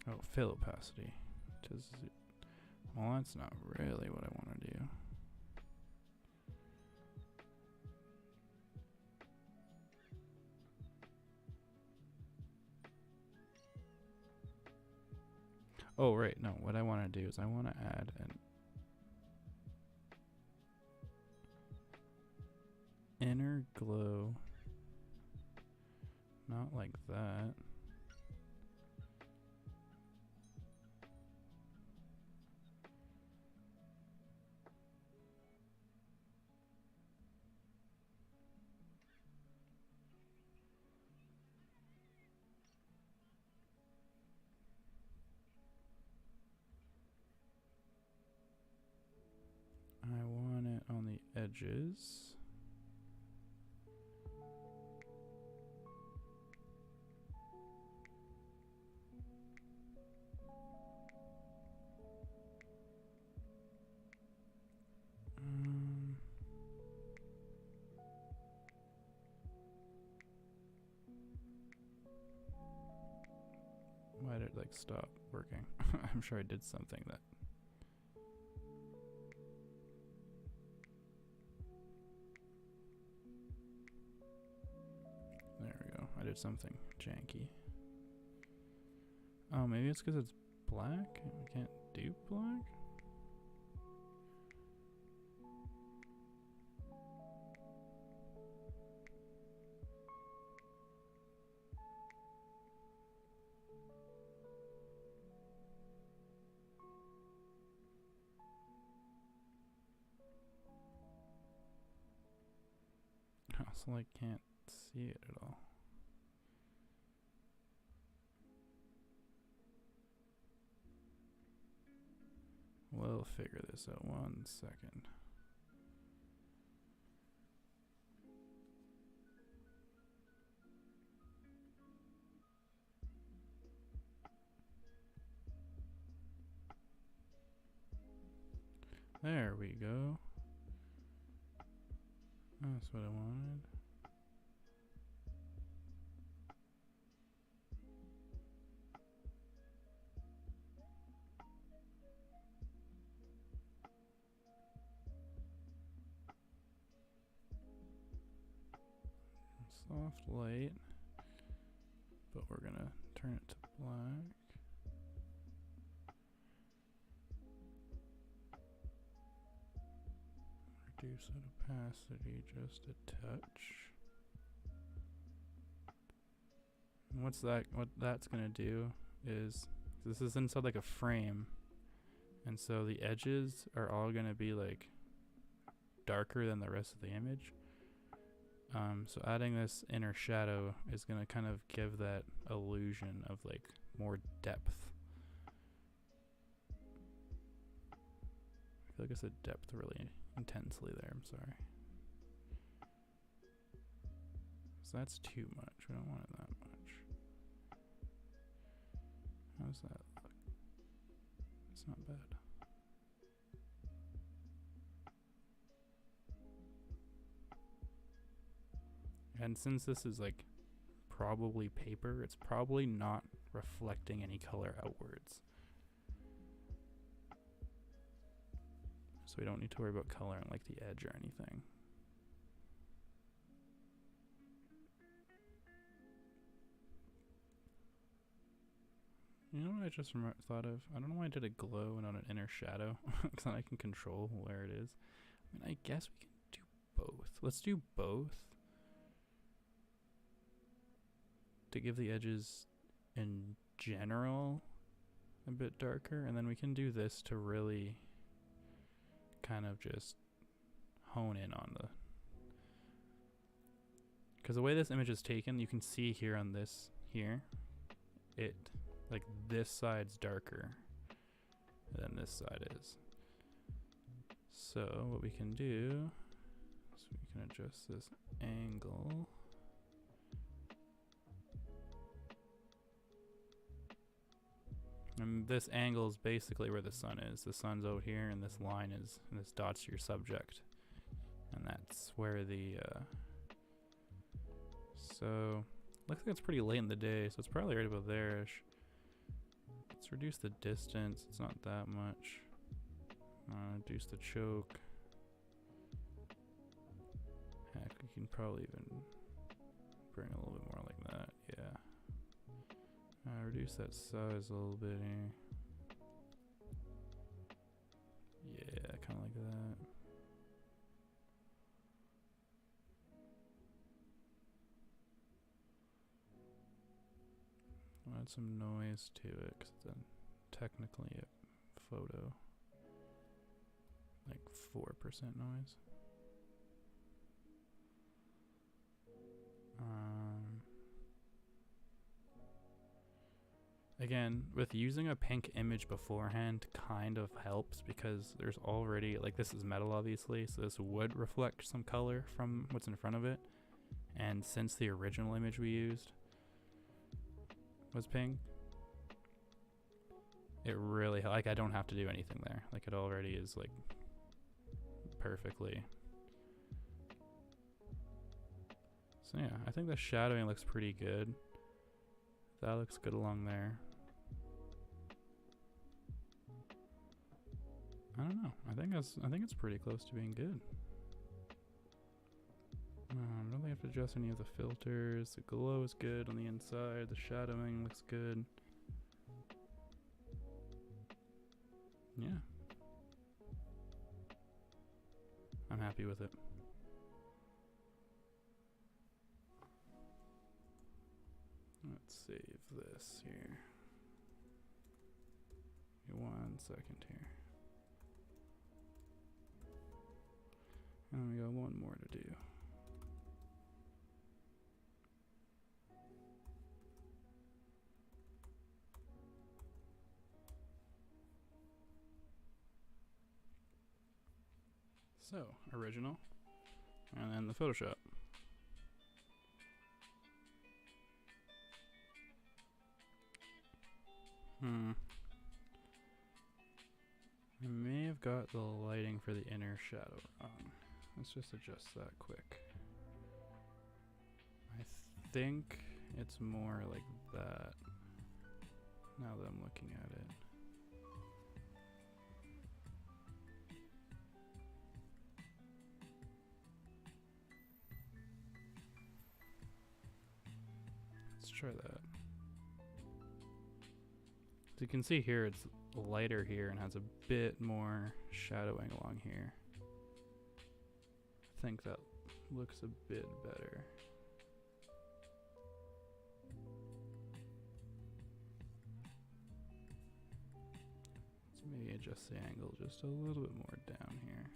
Speaker 1: oh fill opacity. Well, that's not really what I want to do. Oh, right. No, what I want to do is I want to add an inner glow. Not like that. I want it on the edges. Why did it like stop working? I'm sure I did something that. There we go. I did something janky. Oh, maybe it's because it's black? We can't do black? I also like can't see it at all. We'll figure this out. 1 second. There we go. That's what I wanted. Soft light, but we're gonna turn it to black. Reduce opacity just a touch. And what that's gonna do is, this is inside like a frame, and so the edges are all gonna be like darker than the rest of the image. So adding this inner shadow is gonna kind of give that illusion of like more depth. I feel like I said depth really intensely there, I'm sorry. So that's too much, we don't want it that much. How's that look? It's not bad. And since this is like probably paper, it's probably not reflecting any color outwards. So we don't need to worry about coloring like the edge or anything. You know what I just thought of? I don't know why I did a glow and not an inner shadow, because then I can control where it is. I mean, I guess we can do both. Let's do both, to give the edges in general a bit darker, and then we can do this to really kind of just hone in on the, because the way this image is taken, you can see here on this here, it like this side's darker than this side is. So what we can do is we can adjust this angle. And this angle is basically where the sun is. The sun's out here, and this line is, and this dot's your subject. And that's where the, so, looks like it's pretty late in the day, so it's probably right about there-ish. Let's Let's reduce the distance. It's not that much. Reduce the choke. Heck, we can probably even bring a little bit more like that. Yeah. Reduce that size a little bit here. Yeah, kind of like that. I'll add some noise to it because it's technically a photo. Like 4% noise. Again, with using a pink image beforehand kind of helps because there's already, like, this is metal obviously, so this would reflect some color from what's in front of it. And since the original image we used was pink, it really, like, I don't have to do anything there. Like, it already is, like, perfectly. So yeah, I think the shadowing looks pretty good. That looks good along there. I don't know. I think it's pretty close to being good. I don't really have to adjust any of the filters. The glow is good on the inside. The shadowing looks good. Yeah. I'm happy with it. Let's save this here. Give me 1 second here. And we got one more to do. So, original, and then the Photoshop. I may have got the lighting for the inner shadow wrong. Let's just adjust that quick. I think it's more like that now that I'm looking at it. Let's try that. So you can see here it's lighter here and has a bit more shadowing along here. I think that looks a bit better. Let's maybe adjust the angle just a little bit more down here.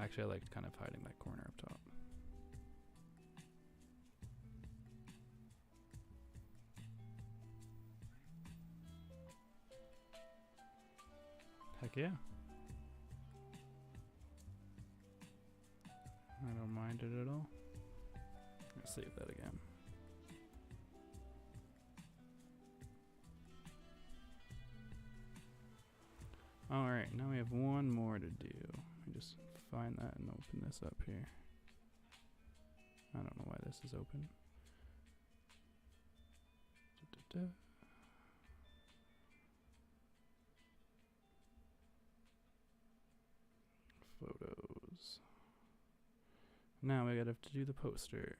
Speaker 1: Actually, I liked kind of hiding that corner up top. Heck yeah. I don't mind it at all. Let's save that again. Alright, now we have one more to do. Let me just find that and open this up here. I don't know why this is open. Photos. Now we gotta have to do the poster.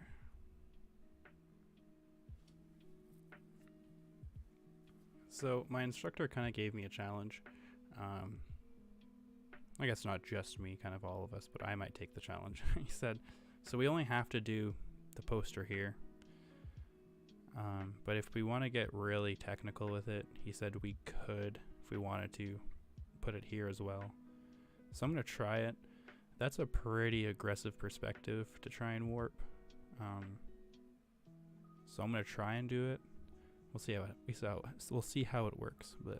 Speaker 1: So my instructor kind of gave me a challenge. I guess not just me, kind of all of us, but I might take the challenge. He said, so we only have to do the poster here. But if we want to get really technical with it, he said we could, if we wanted to, put it here as well. So I'm going to try it. That's a pretty aggressive perspective to try and warp. So I'm going to try and do it. We'll see how it works. But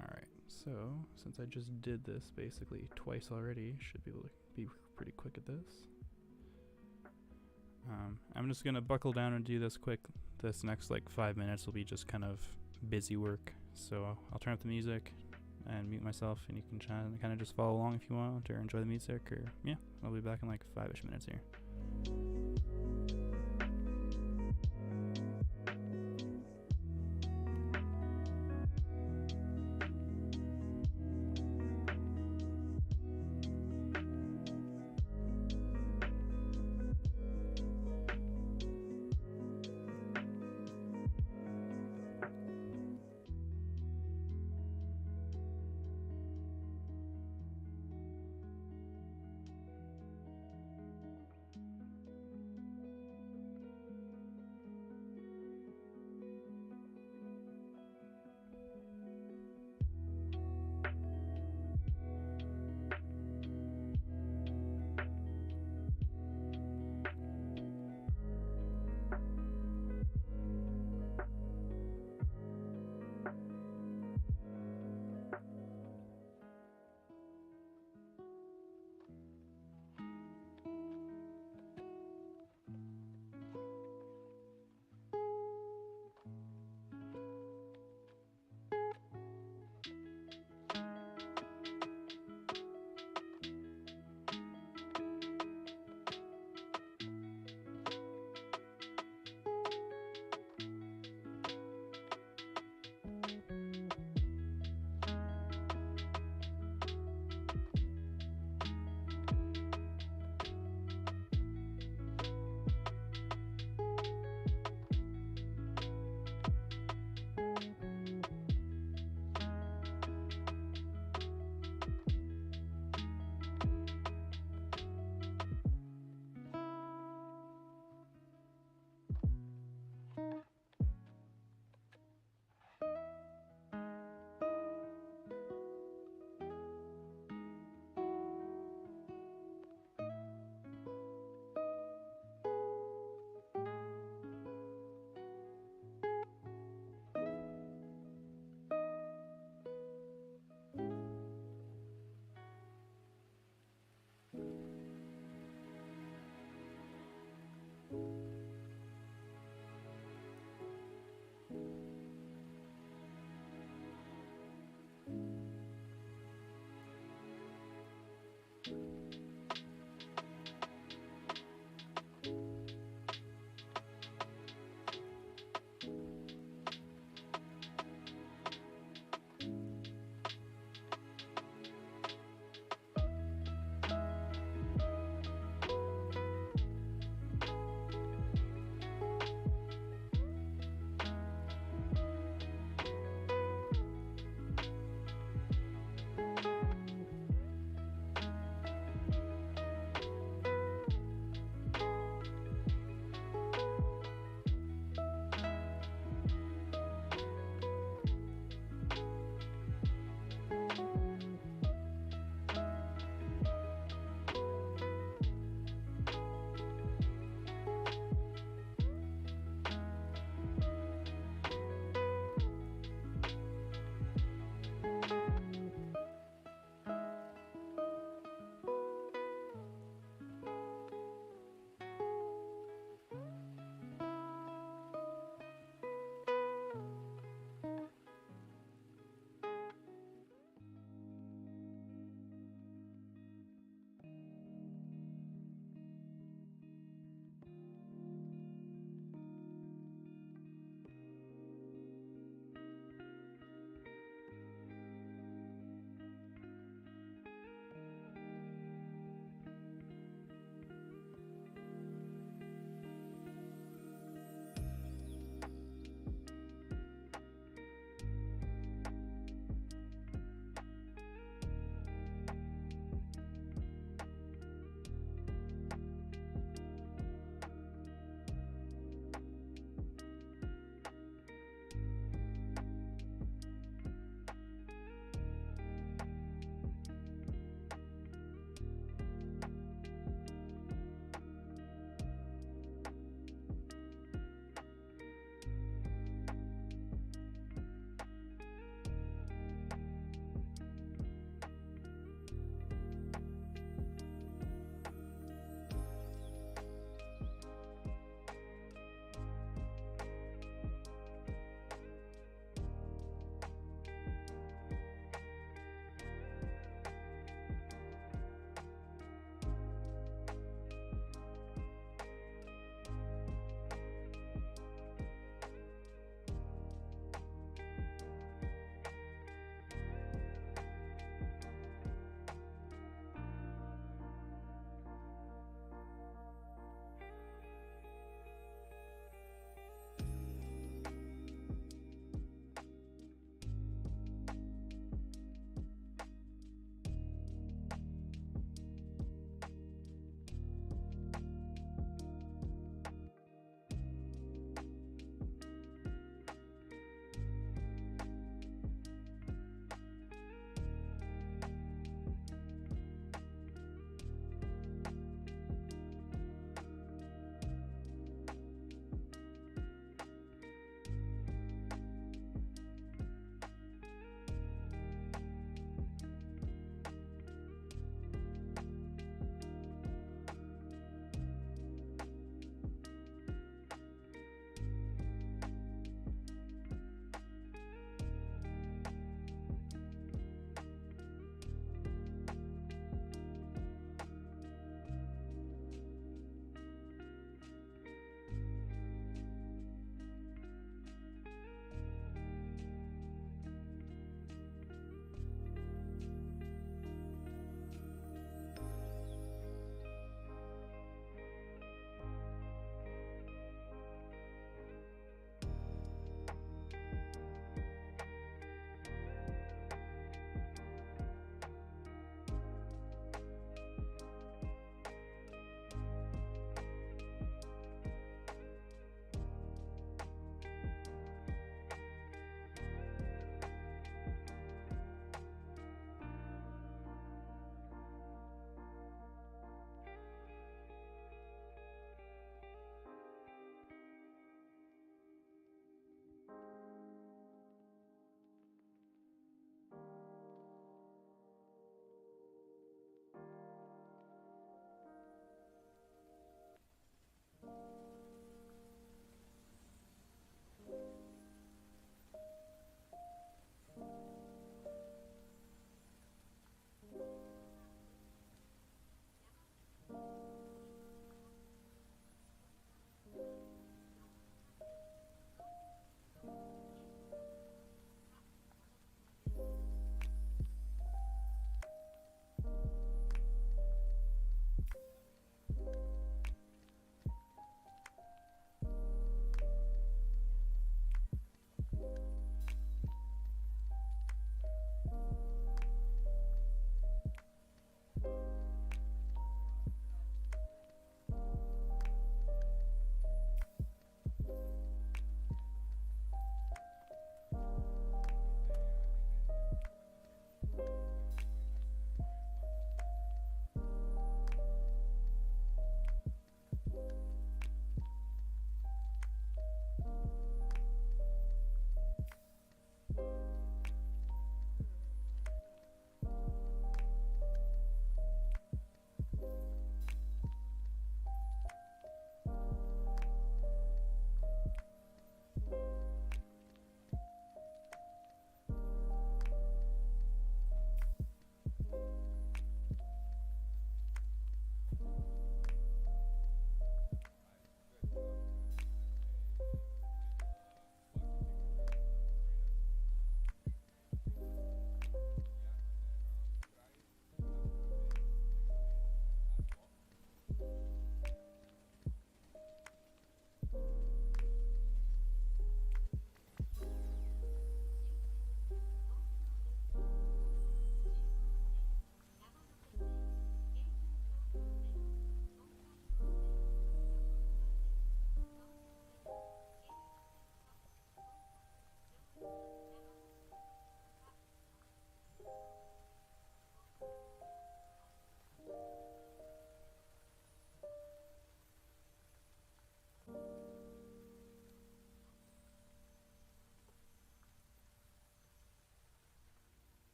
Speaker 1: alright, so since I just did this basically twice already, should be able to be pretty quick at this. I'm just going to buckle down and do this quick. This next like 5 minutes will be just kind of busy work. So I'll turn up the music and mute myself, and you can kind of just follow along if you want, or enjoy the music, or yeah, I'll be back in like 5-ish minutes here.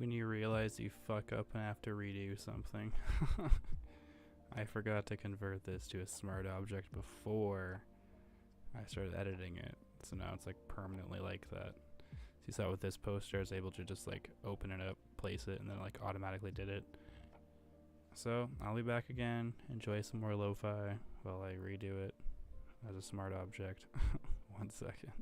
Speaker 1: when you realize you fuck up and have to redo something. I forgot to convert this to a smart object before I started editing it, so now it's like permanently like that. So you saw with this poster, I was able to just like open it up, place it, and then like automatically did it. So I'll be back again, enjoy some more lo-fi while I redo it as a smart object. 1 second.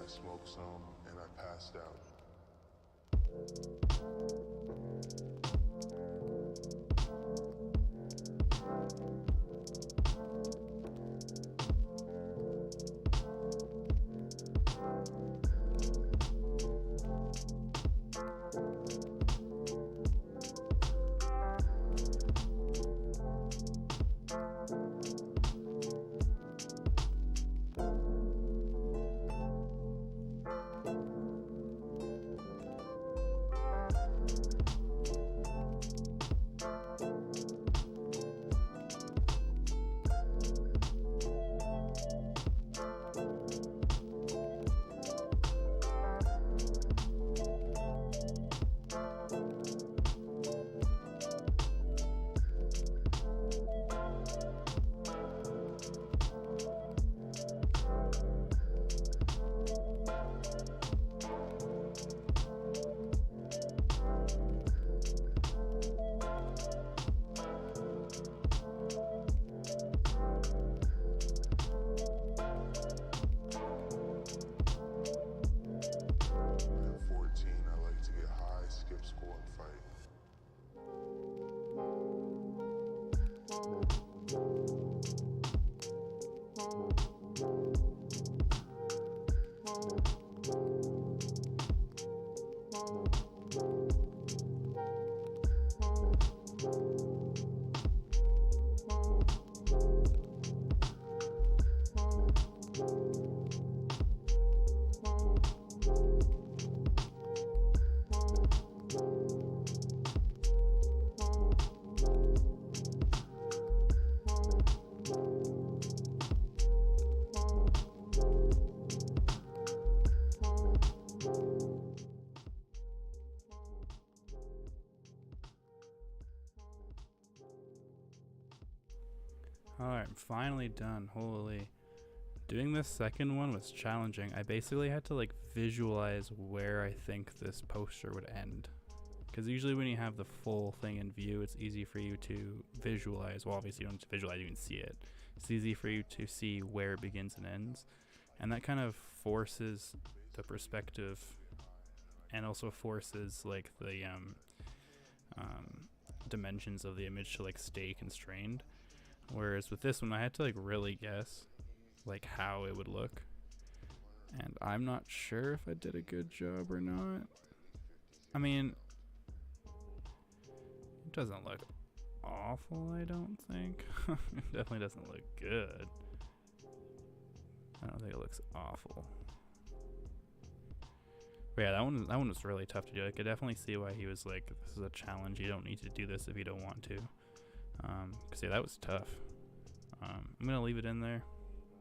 Speaker 4: Smoked some and I passed out.
Speaker 1: Alright, I'm finally done. Holy. Doing this second one was challenging. I basically had to like visualize where I think this poster would end. Because usually when you have the full thing in view, it's easy for you to visualize. Well, obviously you don't have to visualize, you can see it. It's easy for you to see where it begins and ends. And that kind of forces the perspective and also forces like the dimensions of the image to like stay constrained. Whereas with this one, I had to like really guess like how it would look. And I'm not sure if I did a good job or not. I mean, it doesn't look awful, I don't think. It definitely doesn't look good. I don't think it looks awful. But yeah, that one was really tough to do. I could definitely see why he was like, this is a challenge. You don't need to do this if you don't want to. Cause yeah, that was tough. I'm gonna leave it in there.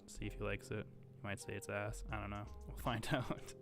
Speaker 1: See if he likes it. He might say it's ass. I don't know. We'll find out.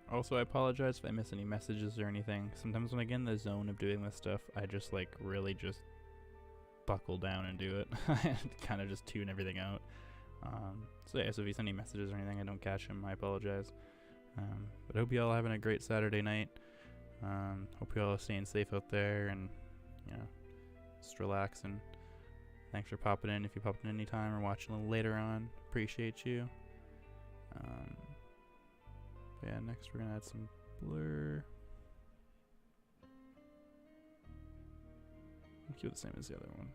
Speaker 1: Also, I apologize if I miss any messages or anything. Sometimes when I get in the zone of doing this stuff, I just like really just buckle down and do it. I kind of just tune everything out. So yeah, so if you send any messages or anything, I don't catch them, I apologize. But I hope you all having a great Saturday night. Hope you all are staying safe out there and, you know, just relaxing. Thanks for popping in. If you popped in anytime or watching a little later on, appreciate you. Yeah, next we're gonna add some blur. Keep it the same as the other one.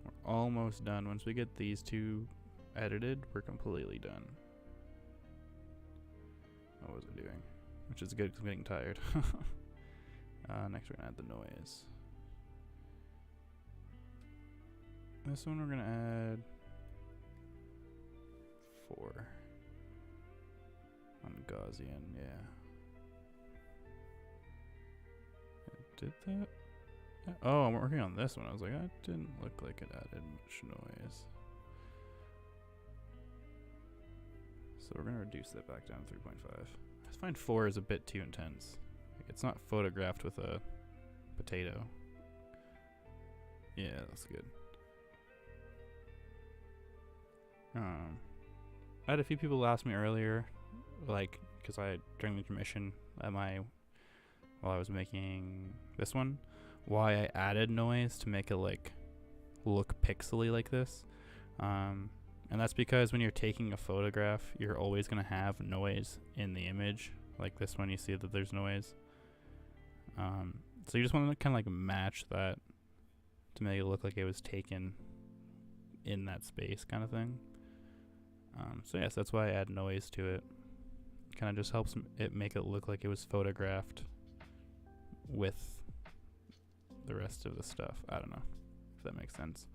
Speaker 1: We're almost done. Once we get these two edited, we're completely done. What was I doing? Which is good because I'm getting tired. Next we're gonna add the noise. This one we're gonna add 4. On Gaussian, yeah. It did that? Yeah. Oh, I'm working on this one. I was like, that didn't look like it added much noise. So we're gonna reduce that back down to 3.5. I find 4 is a bit too intense. Like, it's not photographed with a potato. Yeah, that's good. I had a few people ask me earlier, like, because during the intermission while I was making this one, why I added noise to make it like look pixely like this. And that's because when you're taking a photograph, you're always going to have noise in the image. Like this one, you see that there's noise. So you just want to kind of like match that to make it look like it was taken in that space kind of thing. So yes, that's why I add noise to it. Kind of just helps it make it look like it was photographed with the rest of the stuff. I don't know if that makes sense.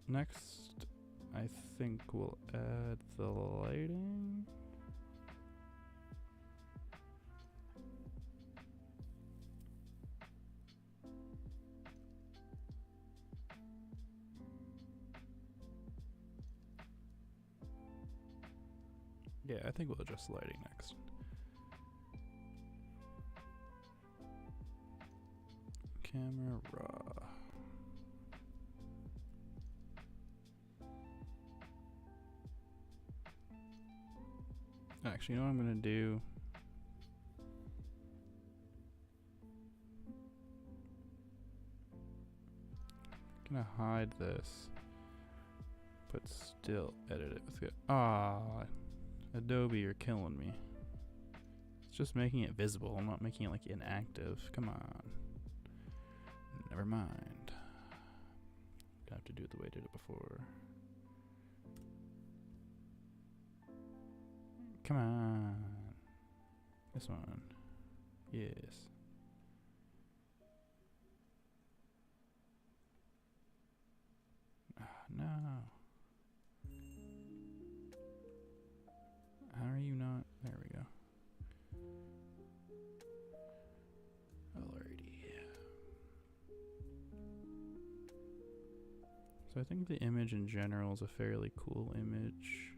Speaker 1: Next, I think we'll add the lighting. Yeah, I think we'll adjust lighting next. Camera raw. Actually, you know what I'm gonna do? I'm gonna hide this, but still edit it with it. Adobe, you're killing me. It's just making it visible. I'm not making it like inactive. Come on. Never mind. Gonna have to do it the way I did it before. Come on. This one. Yes. No. How are you not? There we go. Alrighty. So I think the image in general is a fairly cool image.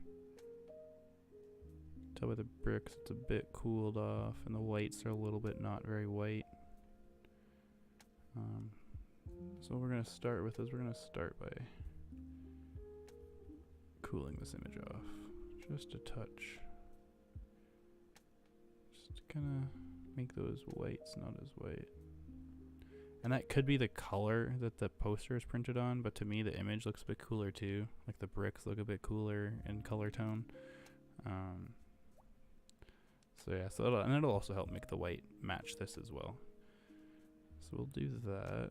Speaker 1: Tell by the bricks it's a bit cooled off, and the whites are a little bit not very white. So what we're gonna start with is we're gonna start by cooling this image off just a touch. Just gonna make those whites not as white. And that could be the color that the poster is printed on, but to me the image looks a bit cooler too. Like the bricks look a bit cooler in color tone. So yeah, and it'll also help make the white match this as well. So we'll do that.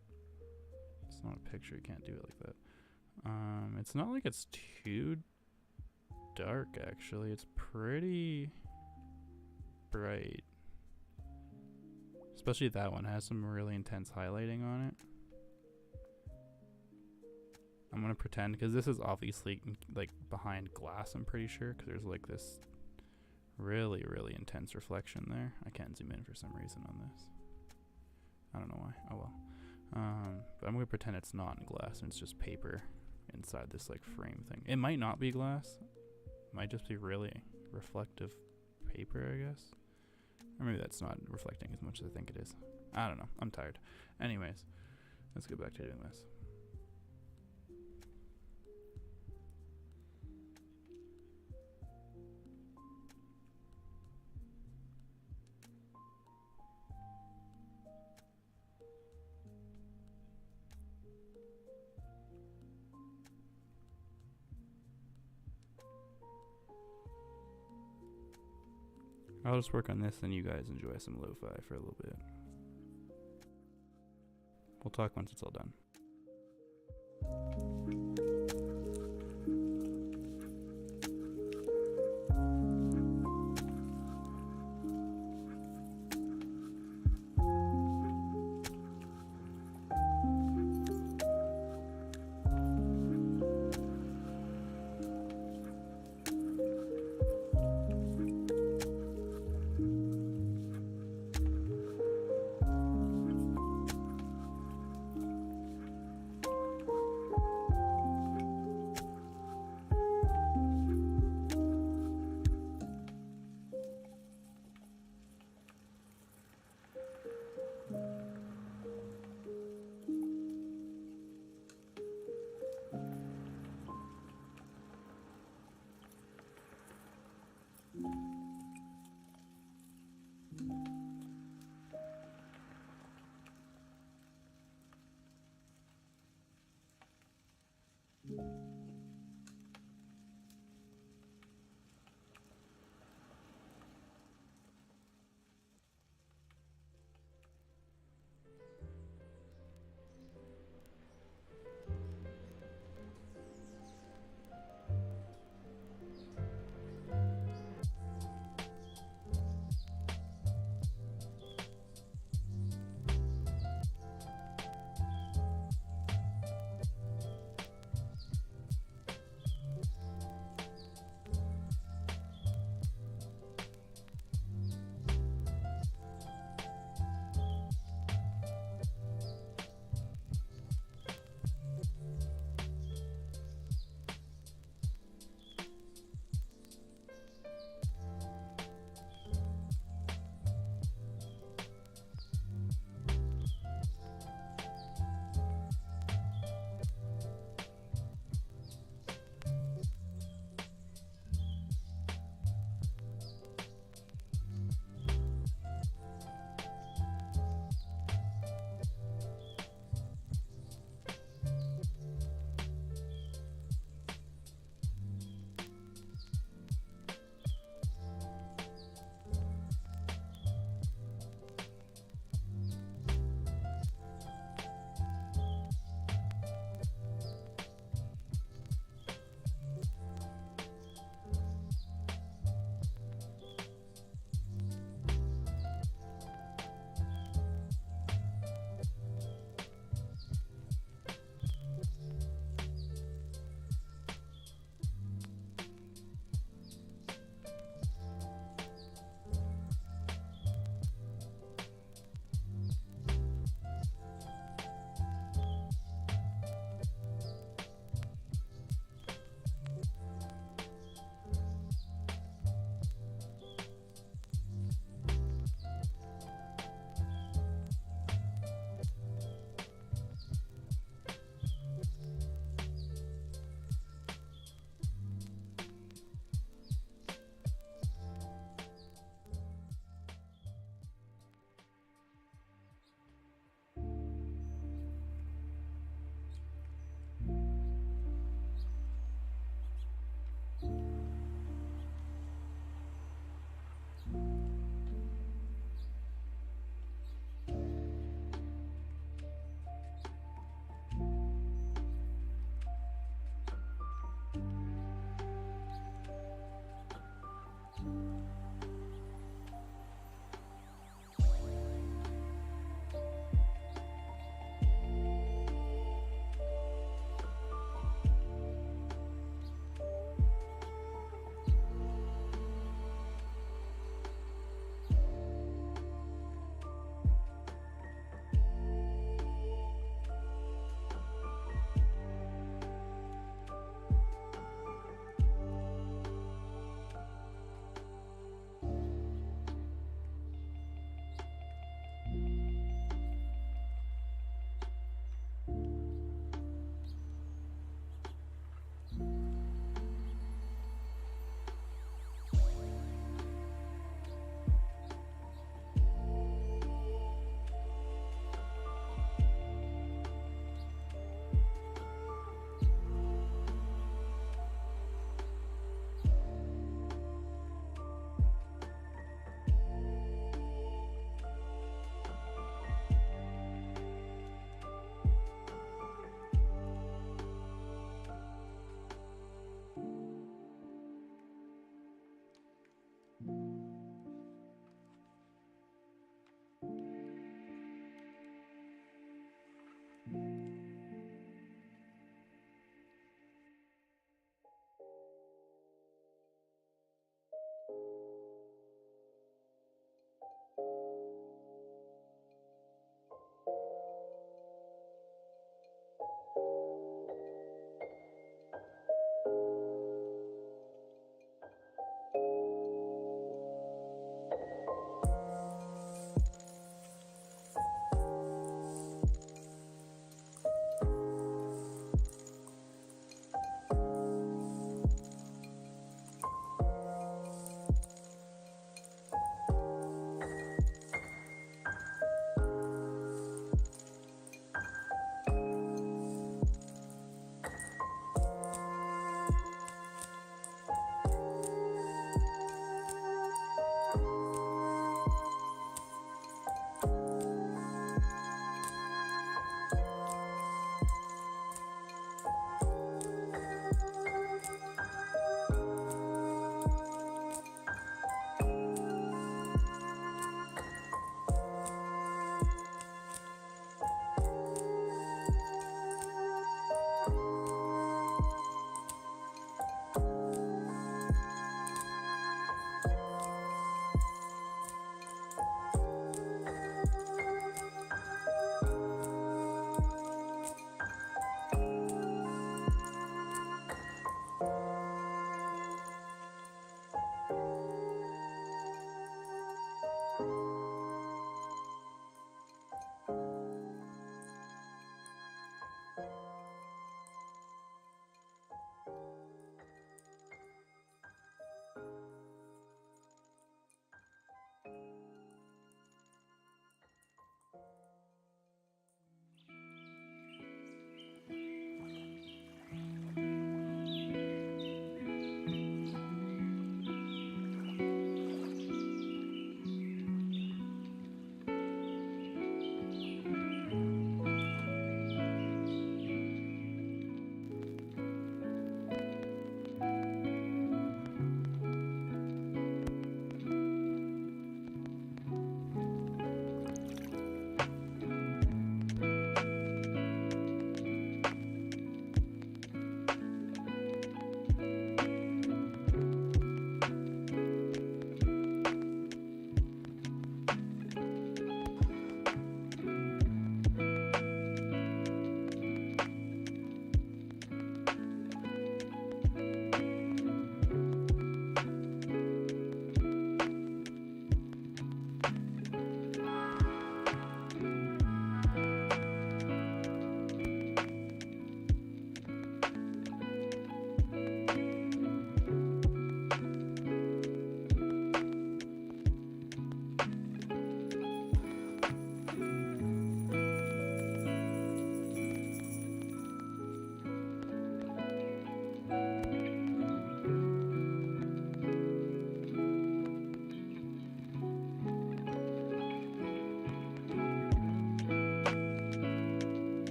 Speaker 1: It's not a picture, you can't do it like that. It's not like it's too dark actually, it's pretty bright. Especially that one has some really intense highlighting on it. I'm gonna pretend, because this is obviously like behind glass, I'm pretty sure, because there's like this really, really intense reflection there. I can't zoom in for some reason on this. I don't know why. Oh well. But I'm gonna pretend it's not in glass and it's just paper inside this like frame thing. It might not be glass. It might just be really reflective paper, I guess. Or maybe that's not reflecting as much as I think it is. I don't know. I'm tired. Anyways, let's get back to doing this. I'll just work on this and you guys enjoy some lo-fi for a little bit. We'll talk once it's all done.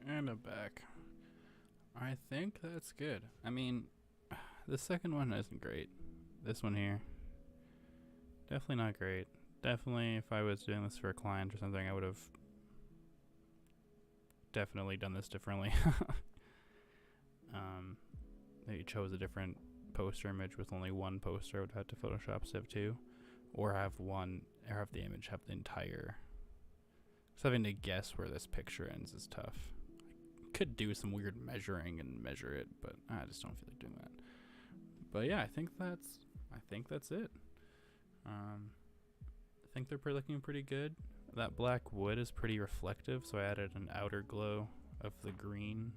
Speaker 1: And I'm back. I think that's good. I mean, the second one isn't great. This one here, definitely not great. Definitely, if I was doing this for a client or something, I would have definitely done this differently. Maybe chose a different poster image with only one poster. I would have to Photoshop Civ 2, or have the image have the entire. So having to guess where this picture ends is tough. I could do some weird measuring and measure it, but I just don't feel like doing that. But yeah, I think that's it. I think they're looking pretty good. That black wood is pretty reflective, so I added an outer glow of the green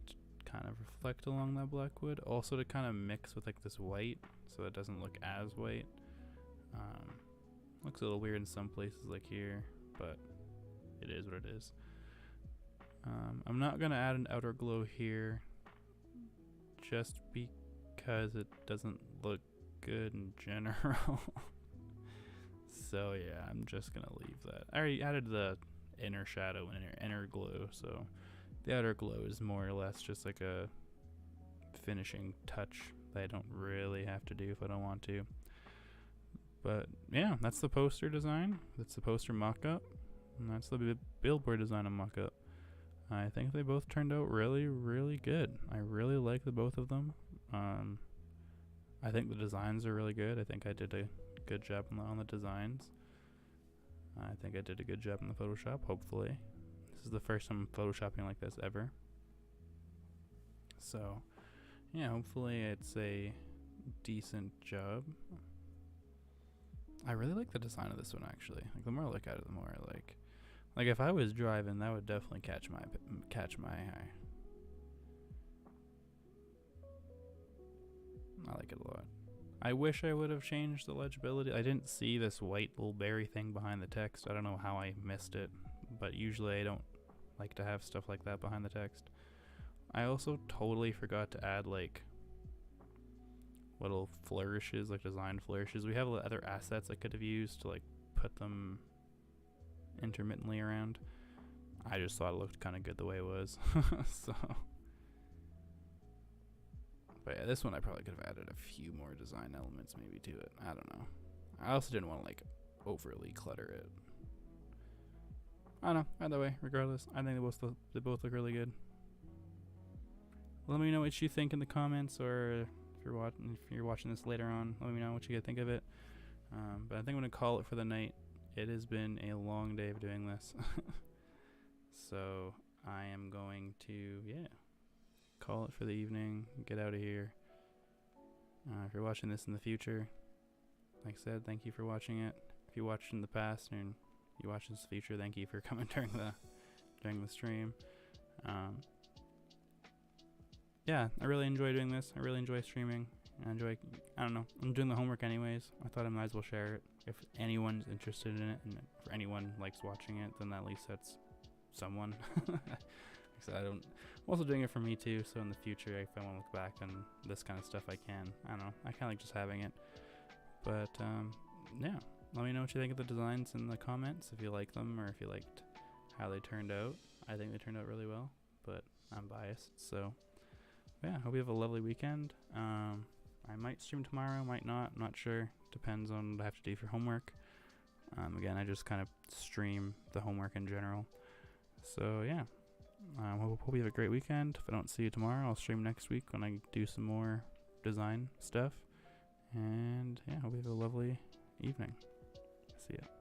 Speaker 1: to kind of reflect along that black wood. Also to kind of mix with like this white, so it doesn't look as white. Looks a little weird in some places like here, but it is what it is. I'm not gonna add an outer glow here just because it doesn't look good in general. So yeah, I'm just gonna leave that. I already added the inner shadow and inner glow, so the outer glow is more or less just like a finishing touch that I don't really have to do if I don't want to. But yeah, that's the poster design. That's the poster mock-up. And that's the billboard design and mock-up. I think they both turned out really, really good. I really like the both of them. I think the designs are really good. I think I did a good job on the designs. I think I did a good job in the Photoshop, hopefully. This is the first time I'm photoshopping like this ever. So, yeah, hopefully it's a decent job. I really like the design of this one, actually. Like, the more I look at it, the more I like if I was driving, that would definitely catch my eye. I like it a lot. I wish I would have changed the legibility. I didn't see this white little berry thing behind the text. I don't know how I missed it, but usually I don't like to have stuff like that behind the text. I also totally forgot to add like little flourishes, like design flourishes. We have other assets I could have used to like put them intermittently around. I just thought it looked kind of good the way it was. So, but yeah, this one I probably could have added a few more design elements maybe to it. I don't know. I also didn't want to like overly clutter it. I don't know. Either way, regardless, I think they both look really good. Let me know what you think in the comments, or if you're watching this later on, let me know what you guys think of it. But I think I'm gonna call it for the night. It has been a long day of doing this. So I am going to, call it for the evening, get out of here. If you're watching this in the future, like I said, thank you for watching it. If you watched in the past and you watch this future, thank you for coming during the stream. Yeah, I really enjoy doing this. I really enjoy streaming. I don't know, I'm doing the homework anyways. I thought I might as well share it. If anyone's interested in it, and if anyone likes watching it, then at least that's someone. So I'm also doing it for me too, so in the future, if I want to look back on this kind of stuff, I can. I don't know, I kind of like just having it. But yeah, let me know what you think of the designs in the comments, if you like them or if you liked how they turned out. I think they turned out really well, but I'm biased. So yeah, hope you have a lovely weekend. I might stream tomorrow, might not, I'm not sure. Depends on what I have to do for homework. Again, I just kind of stream the homework in general. So yeah, hope you have a great weekend. If I don't see you tomorrow, I'll stream next week when I do some more design stuff. And yeah, hope you have a lovely evening. See ya.